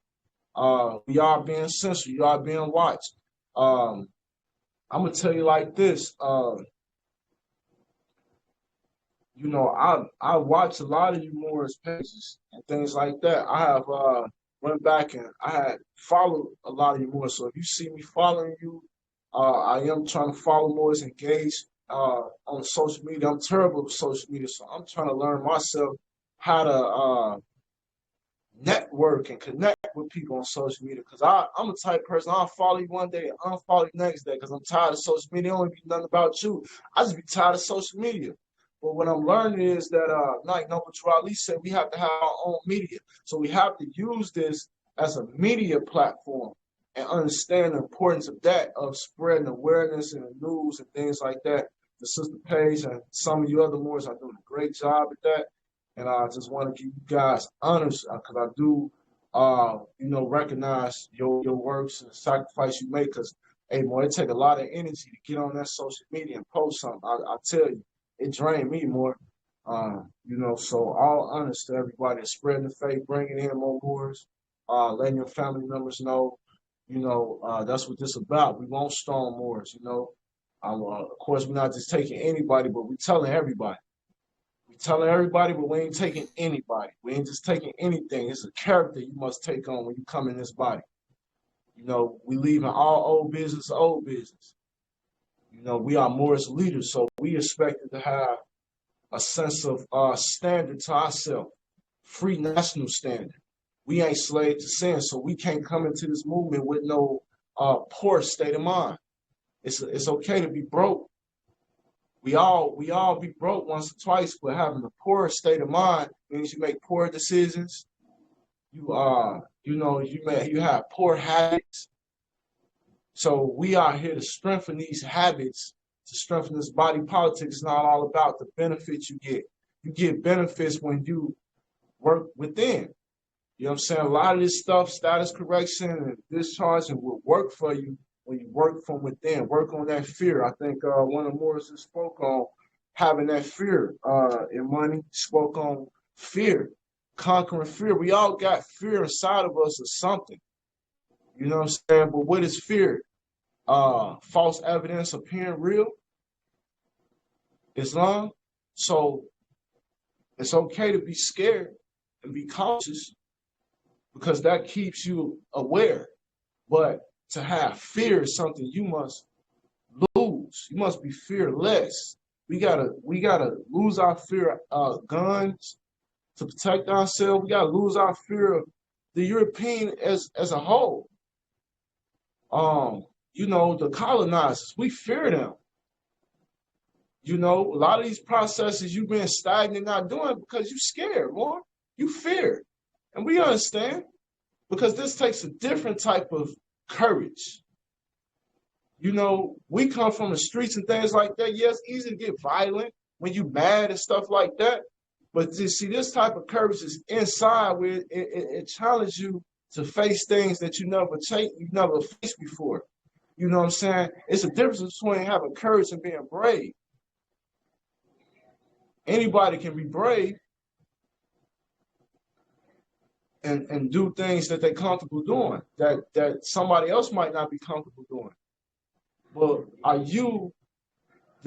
We are being censored. You are being watched. I'm gonna tell you like this. I watch a lot of you Morris pages and things like that. I have went back and I had followed a lot of you more. So if you see me following you, I am trying to follow Morris, engage on social media. I'm terrible with social media, so I'm trying to learn myself how to network and connect with people on social media, because I'm a type of person, I'll follow you one day and unfollow you next day because I'm tired of social media. It only be nothing about you. I just be tired of social media. But what I'm learning is that, like Noble Ali said, we have to have our own media. So we have to use this as a media platform and understand the importance of that, of spreading awareness and the news and things like that. The Sister Paige and some of you other Moors are doing a great job at that. And I just want to give you guys honors because I do, recognize your works and the sacrifice you make. Because, hey, boy, it take a lot of energy to get on that social media and post something. I tell you, it drained me more. So all honors to everybody that's spreading the faith, bringing in more Moors, letting your family members know, that's what this about. We won't storm Moors, Of course, we're not just taking anybody, but we're telling everybody. We're telling everybody, but we ain't taking anybody. We ain't just taking anything. It's a character you must take on when you come in this body. We leaving all old business. We are Moorish leaders, so we expected to have a sense of standard to ourselves, free national standard. We ain't slave to sin, so we can't come into this movement with no poor state of mind. It's okay to be broke. We all be broke once or twice, but having a poor state of mind means you make poor decisions. You have poor habits. So we are here to strengthen these habits, to strengthen this body politic. It's not all about the benefits you get. You get benefits when you work within. You know what I'm saying? A lot of this stuff, status correction and discharging, will work for you when you work from within. Work on that fear. I think one of Morris spoke on having that fear. In money, spoke on fear, conquering fear. We all got fear inside of us or something. You know what I'm saying? But what is fear? False evidence appearing real. Islam. So it's okay to be scared and be cautious because that keeps you aware. But to have fear is something you must lose. You must be fearless. We gotta lose our fear of guns to protect ourselves. We gotta lose our fear of the European as a whole. The colonizers, we fear them. You know, a lot of these processes you've been stagnant not doing because you scared, more. You fear. And we understand because this takes a different type of courage. You know, we come from the streets and things like that. Yeah, it's easy to get violent when you mad and stuff like that. But you see, this type of courage is inside where it challenges you to face things that you never faced before. You know what I'm saying? It's a difference between having courage and being brave. Anybody can be brave and do things that they're comfortable doing that somebody else might not be comfortable doing. Well, do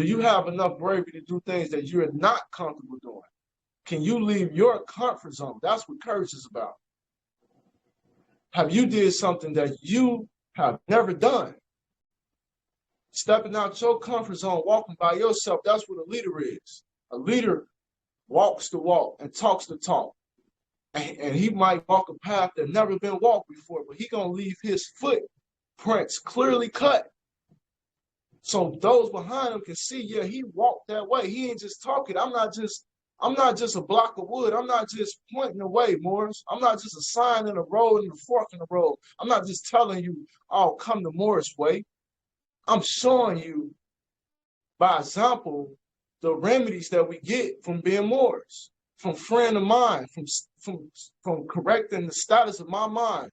you have enough bravery to do things that you're not comfortable doing? Can you leave your comfort zone? That's what courage is about. Have you did something that you have never done? Stepping out your comfort zone, walking by yourself, that's what a leader is. A leader walks the walk and talks the talk. And he might walk a path that never been walked before, but he gonna leave his footprints clearly cut. So those behind him can see, yeah, he walked that way. He ain't just talking. I'm not just a block of wood. I'm not just pointing the way, Morris. I'm not just a sign in the road and a fork in the road. I'm not just telling you, oh, come the Morris way. I'm showing you, by example, the remedies that we get from being Morris, from friend of mine, from correcting the status of my mind.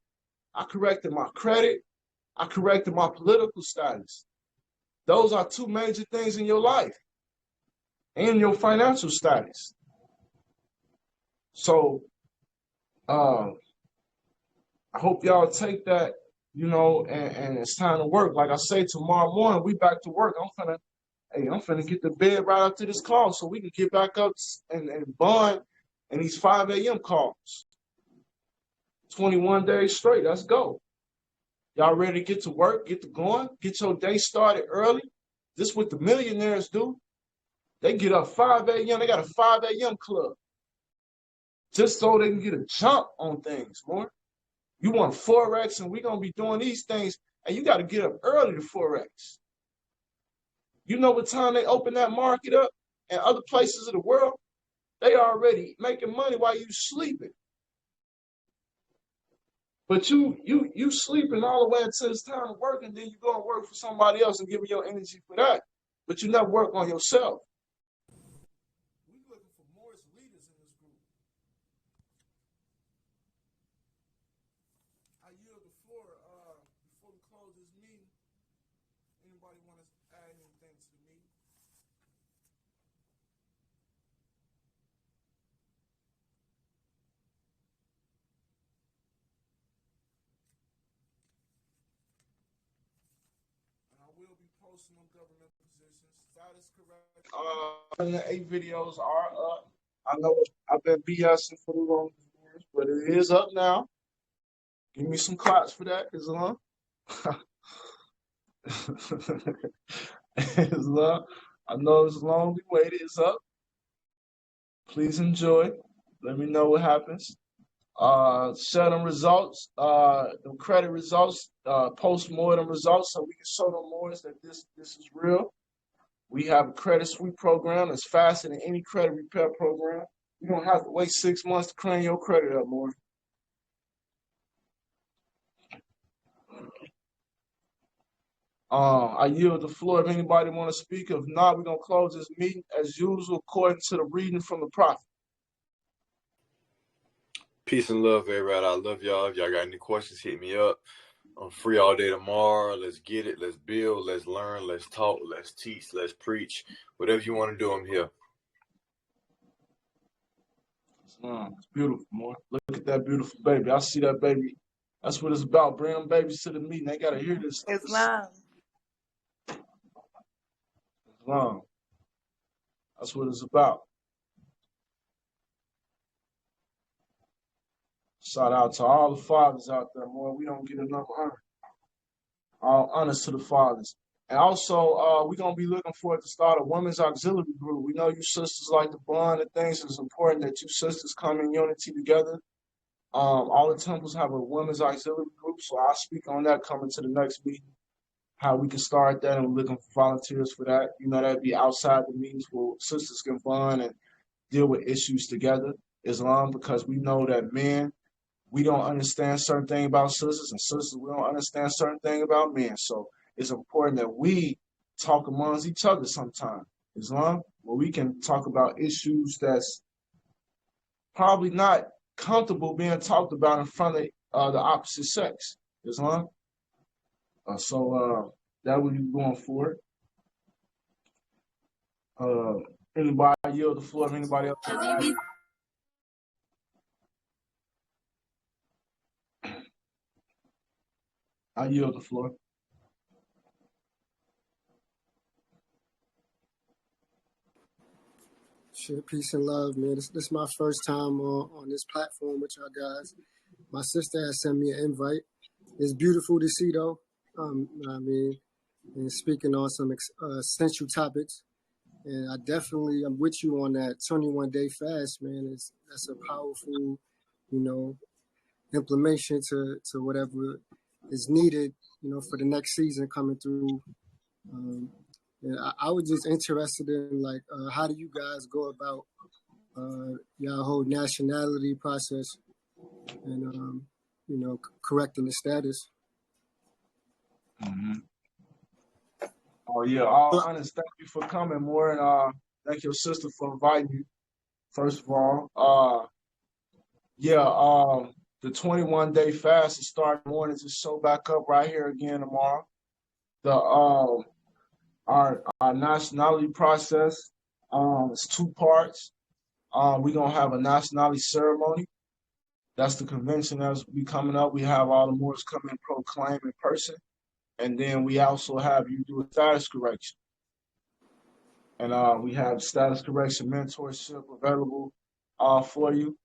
I corrected my credit. I corrected my political status. Those are two major things in your life and your financial status. So I hope y'all take that, you know, and it's time to work. Like I say, tomorrow morning, we back to work. I'm finna get to bed right after this call so we can get back up and bond in these 5 a.m. calls. 21 days straight. Let's go. Y'all ready to get to work, get to going, get your day started early? This is what the millionaires do. They get up 5 a.m. They got a 5 a.m. club just so they can get a jump on things, more. You want Forex, and we're going to be doing these things, and you got to get up early to Forex. You know what time they open that market up in other places of the world? They already making money while you sleeping. But you sleeping all the way until it's time to work, and then you go and work for somebody else and give your energy for that. But you never work on yourself. We're looking for more leaders in this group. I yield the floor before we close this meeting. Anybody want to add anything to the meeting? Will be posting on government positions. Status correct. And the 8 videos are up. I know I've been BSing for the longest years, but it is up now. Give me some claps for that, Islam. Islam. I know it's long waited. It's up. Please enjoy. Let me know what happens. Share them results, the credit results, post-mortem results, so we can show them more that this is real. We have a credit sweep program that's faster than any credit repair program. You don't have to wait 6 months to clean your credit up, more. I yield the floor if anybody want to speak. If not, we're going to close this meeting as usual according to the reading from the prophet. Peace and love, everybody. I love y'all. If y'all got any questions, hit me up. I'm free all day tomorrow. Let's get it. Let's build. Let's learn. Let's talk. Let's teach. Let's preach. Whatever you want to do, I'm here. It's beautiful, more. Look at that beautiful baby. I see that baby. That's what it's about. Bring them babies to the meeting. They got to hear this. Islam. Islam. That's what it's about. Shout out to all the fathers out there, more. We don't get enough honor. All honors to the fathers. And also, we're going to be looking forward to start a women's auxiliary group. We know you sisters like to bond and things. It's important that you sisters come in unity together. All the temples have a women's auxiliary group, so I'll speak on that coming to the next meeting. how we can start that, and we're looking for volunteers for that. You know, that'd be outside the meetings where sisters can bond and deal with issues together, Islam, because we know that men, we don't understand certain things about sisters, and sisters, we don't understand certain things about men. So it's important that we talk amongst each other sometimes, Islam, where we can talk about issues that's probably not comfortable being talked about in front of the opposite sex, Islam. So that would be going forward. Anybody yield the floor? If anybody else? I yield the floor. Shit, peace and love, man. This is my first time on this platform with y'all guys. My sister has sent me an invite. It's beautiful to see, though. You know what I mean? And speaking on some essential topics. And I'm with you on that 21-day fast, man. That's a powerful, you know, implementation to whatever is needed, you know, for the next season coming through. And I was just interested in, like, how do you guys go about your whole nationality process and, you know, correcting the status? Mm-hmm. Oh, yeah. All honest, thank you for coming, more, and thank your sister for inviting you, first of all. The 21-day fast is starting morning to show back up right here again tomorrow. Our nationality process is 2 parts. We're gonna have a nationality ceremony. That's the convention that's be coming up. We have all the Moors come and proclaim in person, and then we also have you do a status correction. And we have status correction mentorship available for you.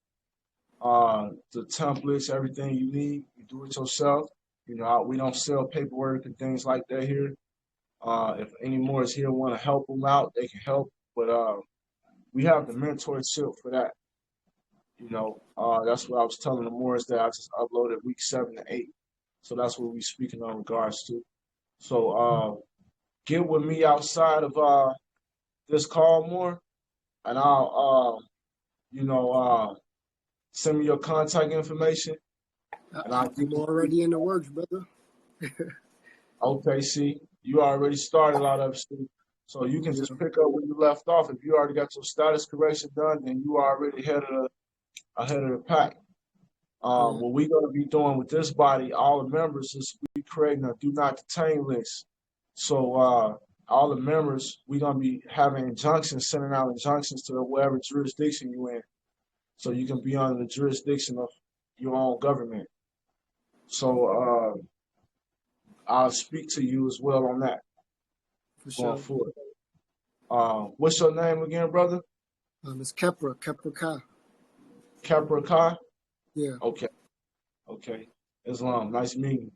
The templates, everything you need, you do it yourself. You know, we don't sell paperwork and things like that here. If any Moors here want to help them out, they can help. But we have the mentorship for that. You know, that's what I was telling the Moors that I just uploaded week 7 to 8. So that's what we're speaking on regards to. So get with me outside of this call more, and I'll, send me your contact information. And I'll I'm already in the works, brother. Okay, see, you already started a lot of it. So you can just pick up where you left off. If you already got your status correction done, then you are already ahead of the pack. What we're going to be doing with this body, all the members, is we creating a do not detain list. So all the members, we're going to be having injunctions, sending out injunctions to whatever jurisdiction you're in. So you can be under the jurisdiction of your own government. So I'll speak to you as well on that. For sure. Going forward. What's your name again, brother? It's Kepra Ka. Kepra Ka? Yeah. Okay. Islam, nice meeting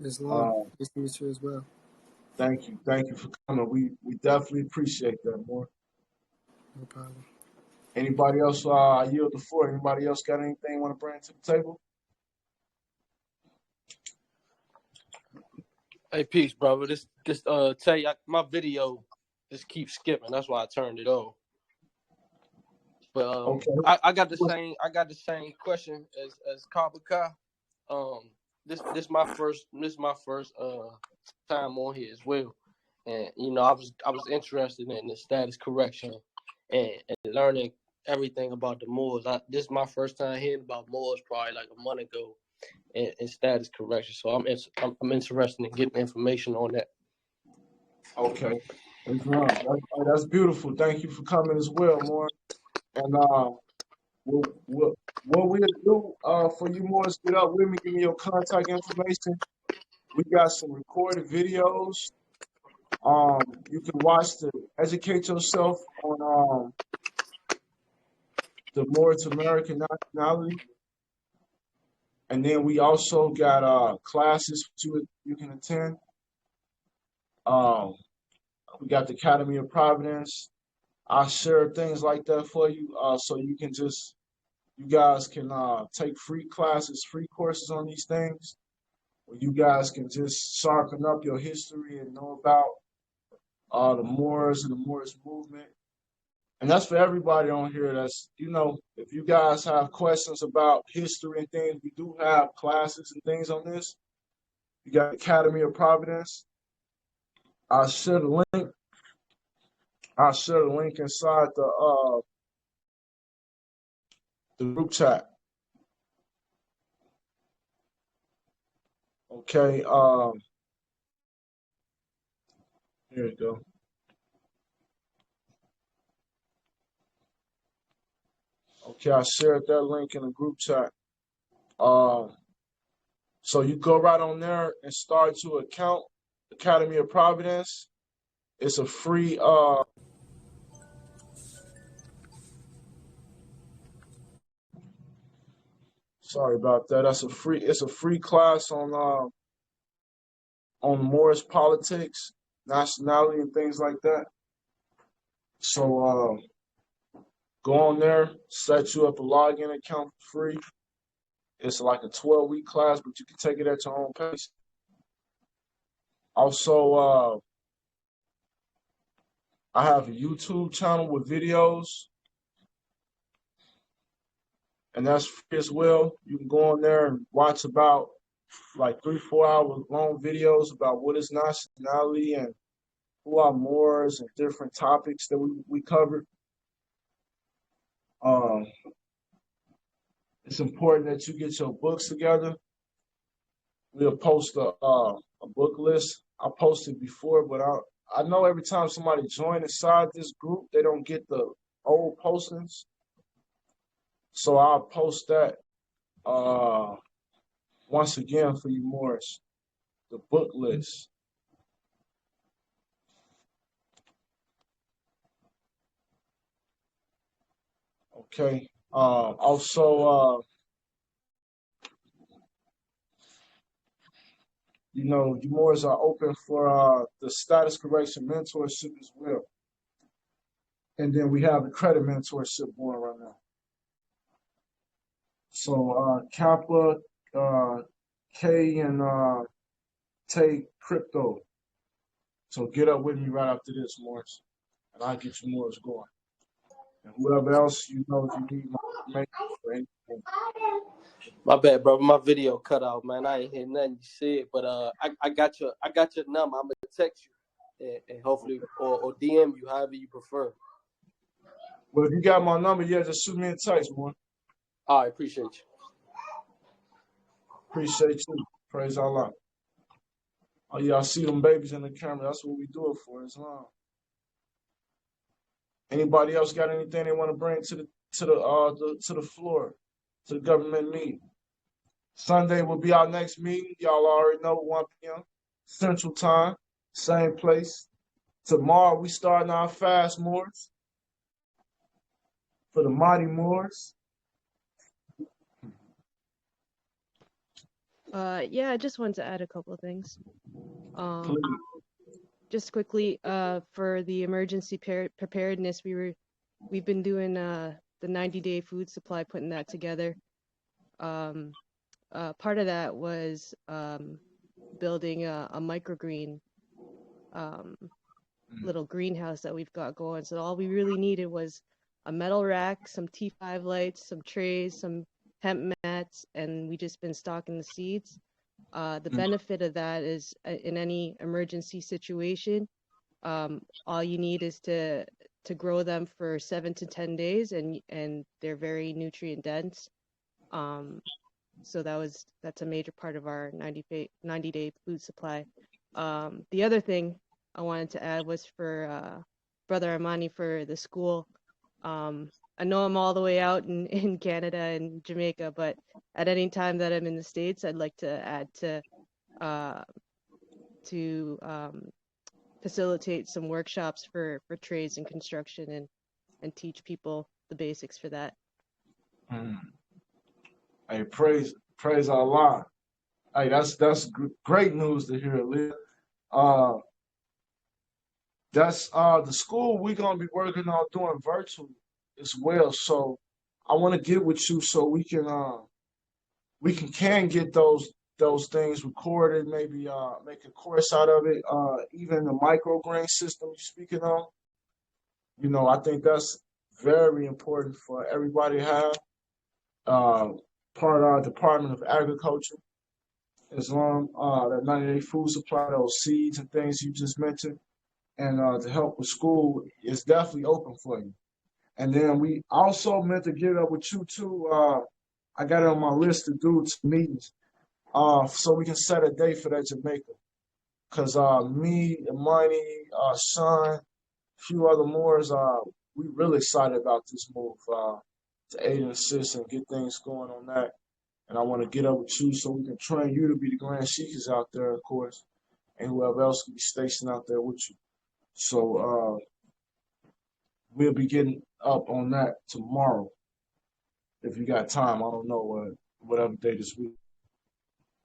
you. Islam, nice to meet you as well. Thank you for coming. We definitely appreciate that, more. No problem. Anybody else? I yield the floor. Anybody else got anything want to bring to the table? Hey, peace, brother. Tell you, my video just keeps skipping. That's why I turned it off. But okay. I got the same question as Kabaka. This my first time on here as well, and you know I was interested in the status correction and learning everything about the Moors. This is my first time hearing about Moors, probably like a month ago, and status correction. So I'm interested in getting information on that. Okay, that's beautiful. Thank you for coming as well, more. And what we'll do for you more is get up with me, give me your contact information. We got some recorded videos. You can watch to educate yourself on the Moorish American nationality. And then we also got classes you can attend. We got the Academy of Providence. I'll share things like that for you, so you guys can take free classes, free courses on these things. where you guys can just sharpen up your history and know about the Moors and the Moorish movement. And that's for everybody on here. That's, if you guys have questions about history and things, we do have classes and things on this. You got Academy of Providence. I'll share the link. I'll share the link inside the group chat. Okay. Here we go. Okay, I shared that link in the group chat. So you go right on there and start your account, Academy of Providence. It's a free sorry about that. It's a free class on Moorish politics, nationality, and things like that. So go on there, set you up a login account for free. It's like a 12-week class, but you can take it at your own pace. Also, I have a YouTube channel with videos, and that's free as well. You can go on there and watch about like 3-4 hour long videos about what is nationality and who are Moors and different topics that we covered. It's important that you get your books together. We'll post a book list. I posted before, but I know every time somebody joins inside this group, they don't get the old postings. So I'll post that once again for you, Morris, the book list. Okay. Also, you Moors are open for the status correction mentorship as well. And then we have the credit mentorship going right now. So Kappa, K, and Tay Crypto. So get up with me right after this, Morris, and I'll get you Morris going. And whoever else if you need my information or anything. My bad, bro. My video cut out, man. I ain't hear nothing you said, but I got your number. I'm gonna text you and hopefully or DM you, however you prefer. Well, if you got my number, yeah, just shoot me a text, boy. All right, appreciate you. Appreciate you. Praise Allah. Oh yeah, I see them babies in the camera. That's what we do it for, Islam. Anybody else got anything they want to bring to the floor, to the government meeting? Sunday will be our next meeting. Y'all already know, 1 p.m. Central Time, same place. Tomorrow we starting our fast, Moors, for the mighty Moors. Yeah, I just wanted to add a couple of things. Just quickly, for the emergency preparedness, we've been doing the 90-day food supply, putting that together. Part of that was building a microgreen little greenhouse that we've got going. So all we really needed was a metal rack, some T5 lights, some trays, some hemp mats, and we just been stocking the seeds. The benefit of that is in any emergency situation, all you need is to grow them for 7 to 10 days, and they're very nutrient dense. So that's a major part of our 90-day food supply. The other thing I wanted to add was for Brother Armani for the school. I know I'm all the way out in Canada and Jamaica, but at any time that I'm in the States, I'd like to add to facilitate some workshops for trades and construction and teach people the basics for that. Hey, praise Allah. Hey, that's great news to hear, Leah. That's the school we're gonna be working on doing virtual as well. So I want to get with you so we can get those those things recorded, maybe make a course out of it. Even the micrograin system you're speaking on, I think that's very important for everybody to have. Part of our Department of Agriculture, Islam, that 90-day food supply, those seeds and things you just mentioned, and to help with school is definitely open for you. And then we also meant to get up with you too. I got it on my list to do some meetings, so we can set a date for that Jamaica. Cause me, Imani, Sean, a few other Moors, we really excited about this move to aid and assist and get things going on that. And I want to get up with you so we can train you to be the Grand Sheiks out there, of course, and whoever else can be stationed out there with you. So we'll be getting up on that tomorrow. If you got time, I don't know, whatever day this week.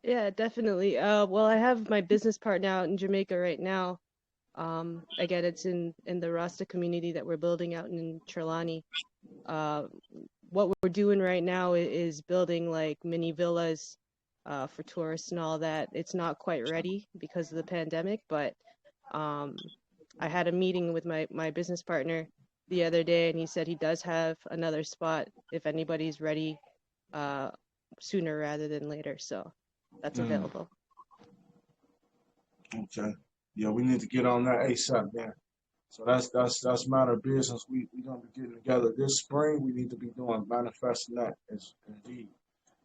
Yeah, definitely. Well, I have my business partner out in Jamaica right now. Again, it's in the Rasta community that we're building out in Trelawney. What we're doing right now is building like mini villas for tourists and all that. It's not quite ready because of the pandemic, but I had a meeting with my business partner the other day, and he said he does have another spot if anybody's ready sooner rather than later. So that's available. Okay. Yeah, we need to get on that ASAP, man. So that's a matter of business. We're gonna be getting together this spring. We need to be manifesting that indeed.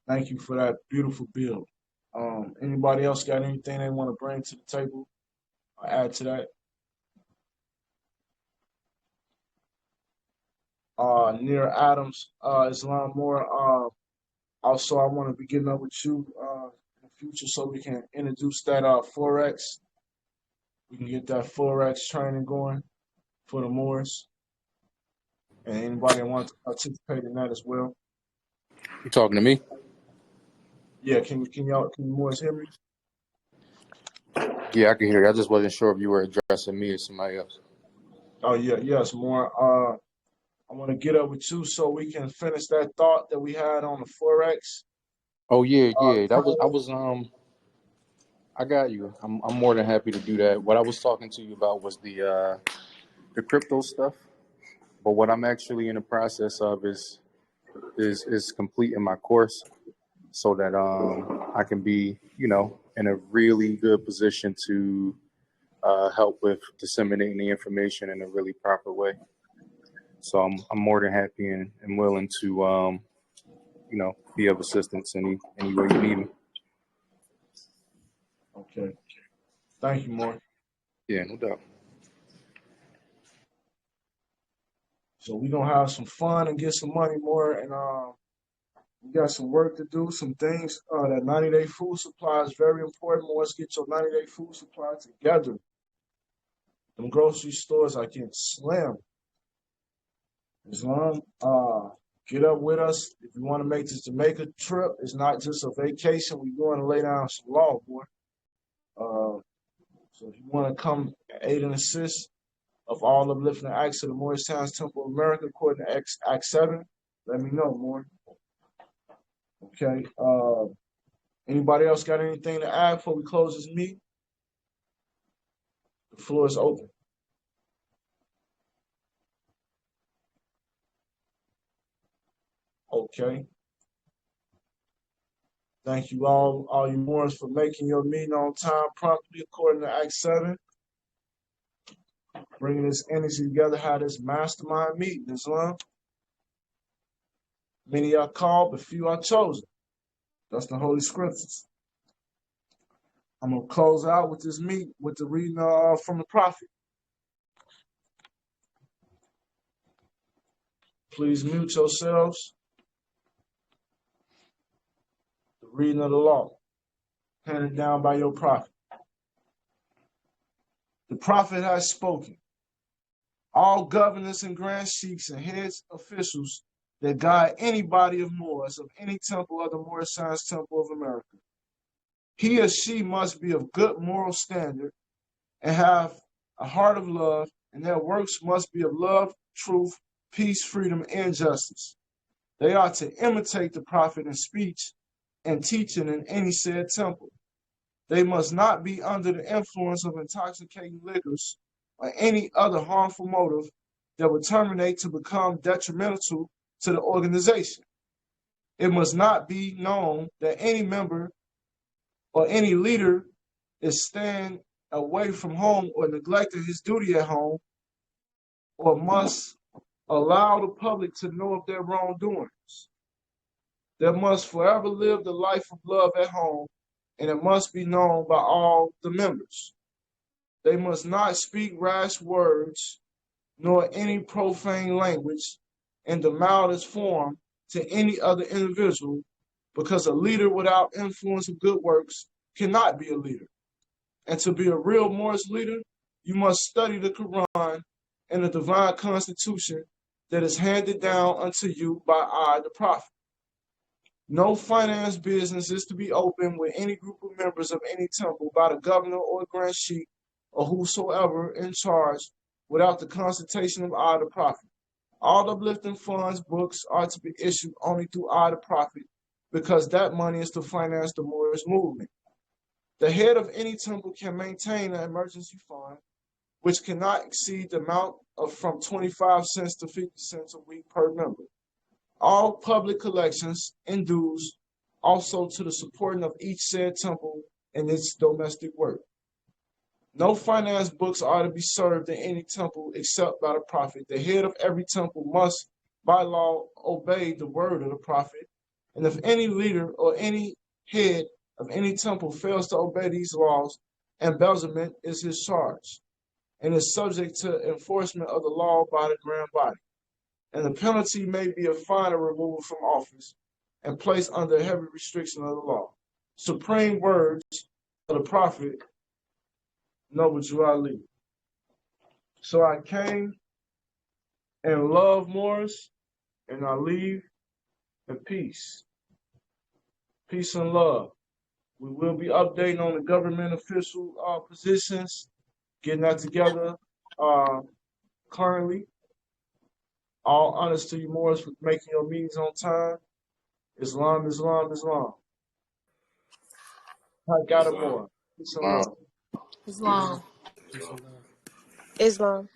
Thank you for that beautiful build. Anybody else got anything they want to bring to the table or add to that? Near Adams, Islam Moore. Also, I want to be getting up with you in the future so we can introduce that Forex. We can get that Forex training going for the Moors. And anybody that wants to participate in that as well. You talking to me? Yeah, can you Moors hear me? Yeah, I can hear you. I just wasn't sure if you were addressing me or somebody else. Oh yeah, yes, Moore. I want to get up with you so we can finish that thought that we had on the Forex. Oh yeah. I got you. I'm more than happy to do that. What I was talking to you about was the crypto stuff. But what I'm actually in the process of is completing my course so that I can be, in a really good position to help with disseminating the information in a really proper way. So I'm more than happy and willing to be of assistance any way you need me. Okay. Thank you, Moore. Yeah, no doubt. So we're gonna have some fun and get some money more, and we got some work to do, some things. That 90-day food supply is very important. Let's get your 90-day food supply together. Them grocery stores are getting slammed. Islam, get up with us. If you want to make this Jamaica trip, it's not just a vacation. We're going to lay down some law, boy. So if you want to come aid and assist of all uplifting acts of the Morristown Temple of America, according to Act 7, let me know more. Okay. Anybody else got anything to add before we close this meeting? The floor is open. Okay. Thank you all you Moors, for making your meeting on time promptly according to Act 7. Bringing this energy together, how this mastermind meeting, Islam. Many are called, but few are chosen. That's the Holy Scriptures. I'm going to close out with this meeting, with the reading from the prophet. Please mute yourselves. The reading of the law, handed down by your prophet. The prophet has spoken. All governors and grand sheiks and heads officials that guide anybody of Moors of any temple of the Morristown Temple of America. He or she must be of good moral standard and have a heart of love, and their works must be of love, truth, peace, freedom, and justice. They are to imitate the prophet in speech and teaching in any said temple. They must not be under the influence of intoxicating liquors or any other harmful motive that would terminate to become detrimental to the organization. It must not be known that any member or any leader is staying away from home or neglecting his duty at home, or must allow the public to know of their wrongdoings. They must forever live the life of love at home, and it must be known by all the members. They must not speak rash words, nor any profane language in the mildest form to any other individual, because a leader without influence of good works cannot be a leader. And to be a real Morris leader, you must study the Quran and the divine constitution that is handed down unto you by I, the prophet. No finance business is to be opened with any group of members of any temple by the governor or grand sheik or whosoever in charge without the consultation of I, the prophet. All uplifting funds, books are to be issued only through I, the prophet, because that money is to finance the Moorish movement. The head of any temple can maintain an emergency fund, which cannot exceed the amount of from 25 cents to 50 cents a week per member. All public collections and dues also to the supporting of each said temple and its domestic work. No finance books are to be served in any temple except by the prophet. The head of every temple must, by law, obey the word of the prophet. And if any leader or any head of any temple fails to obey these laws, embezzlement is his charge, and is subject to enforcement of the law by the grand body. And the penalty may be a fine or removal from office, and placed under heavy restriction of the law. Supreme words of the prophet, Noble Ali. So I came and love Morris, and I leave in peace. Peace and love. We will be updating on the government official positions, getting that together currently. All honest to you, Morris, for making your meetings on time. Islam, Islam, Islam. I got it more. Peace and love. Islam. Peace and love. Islam.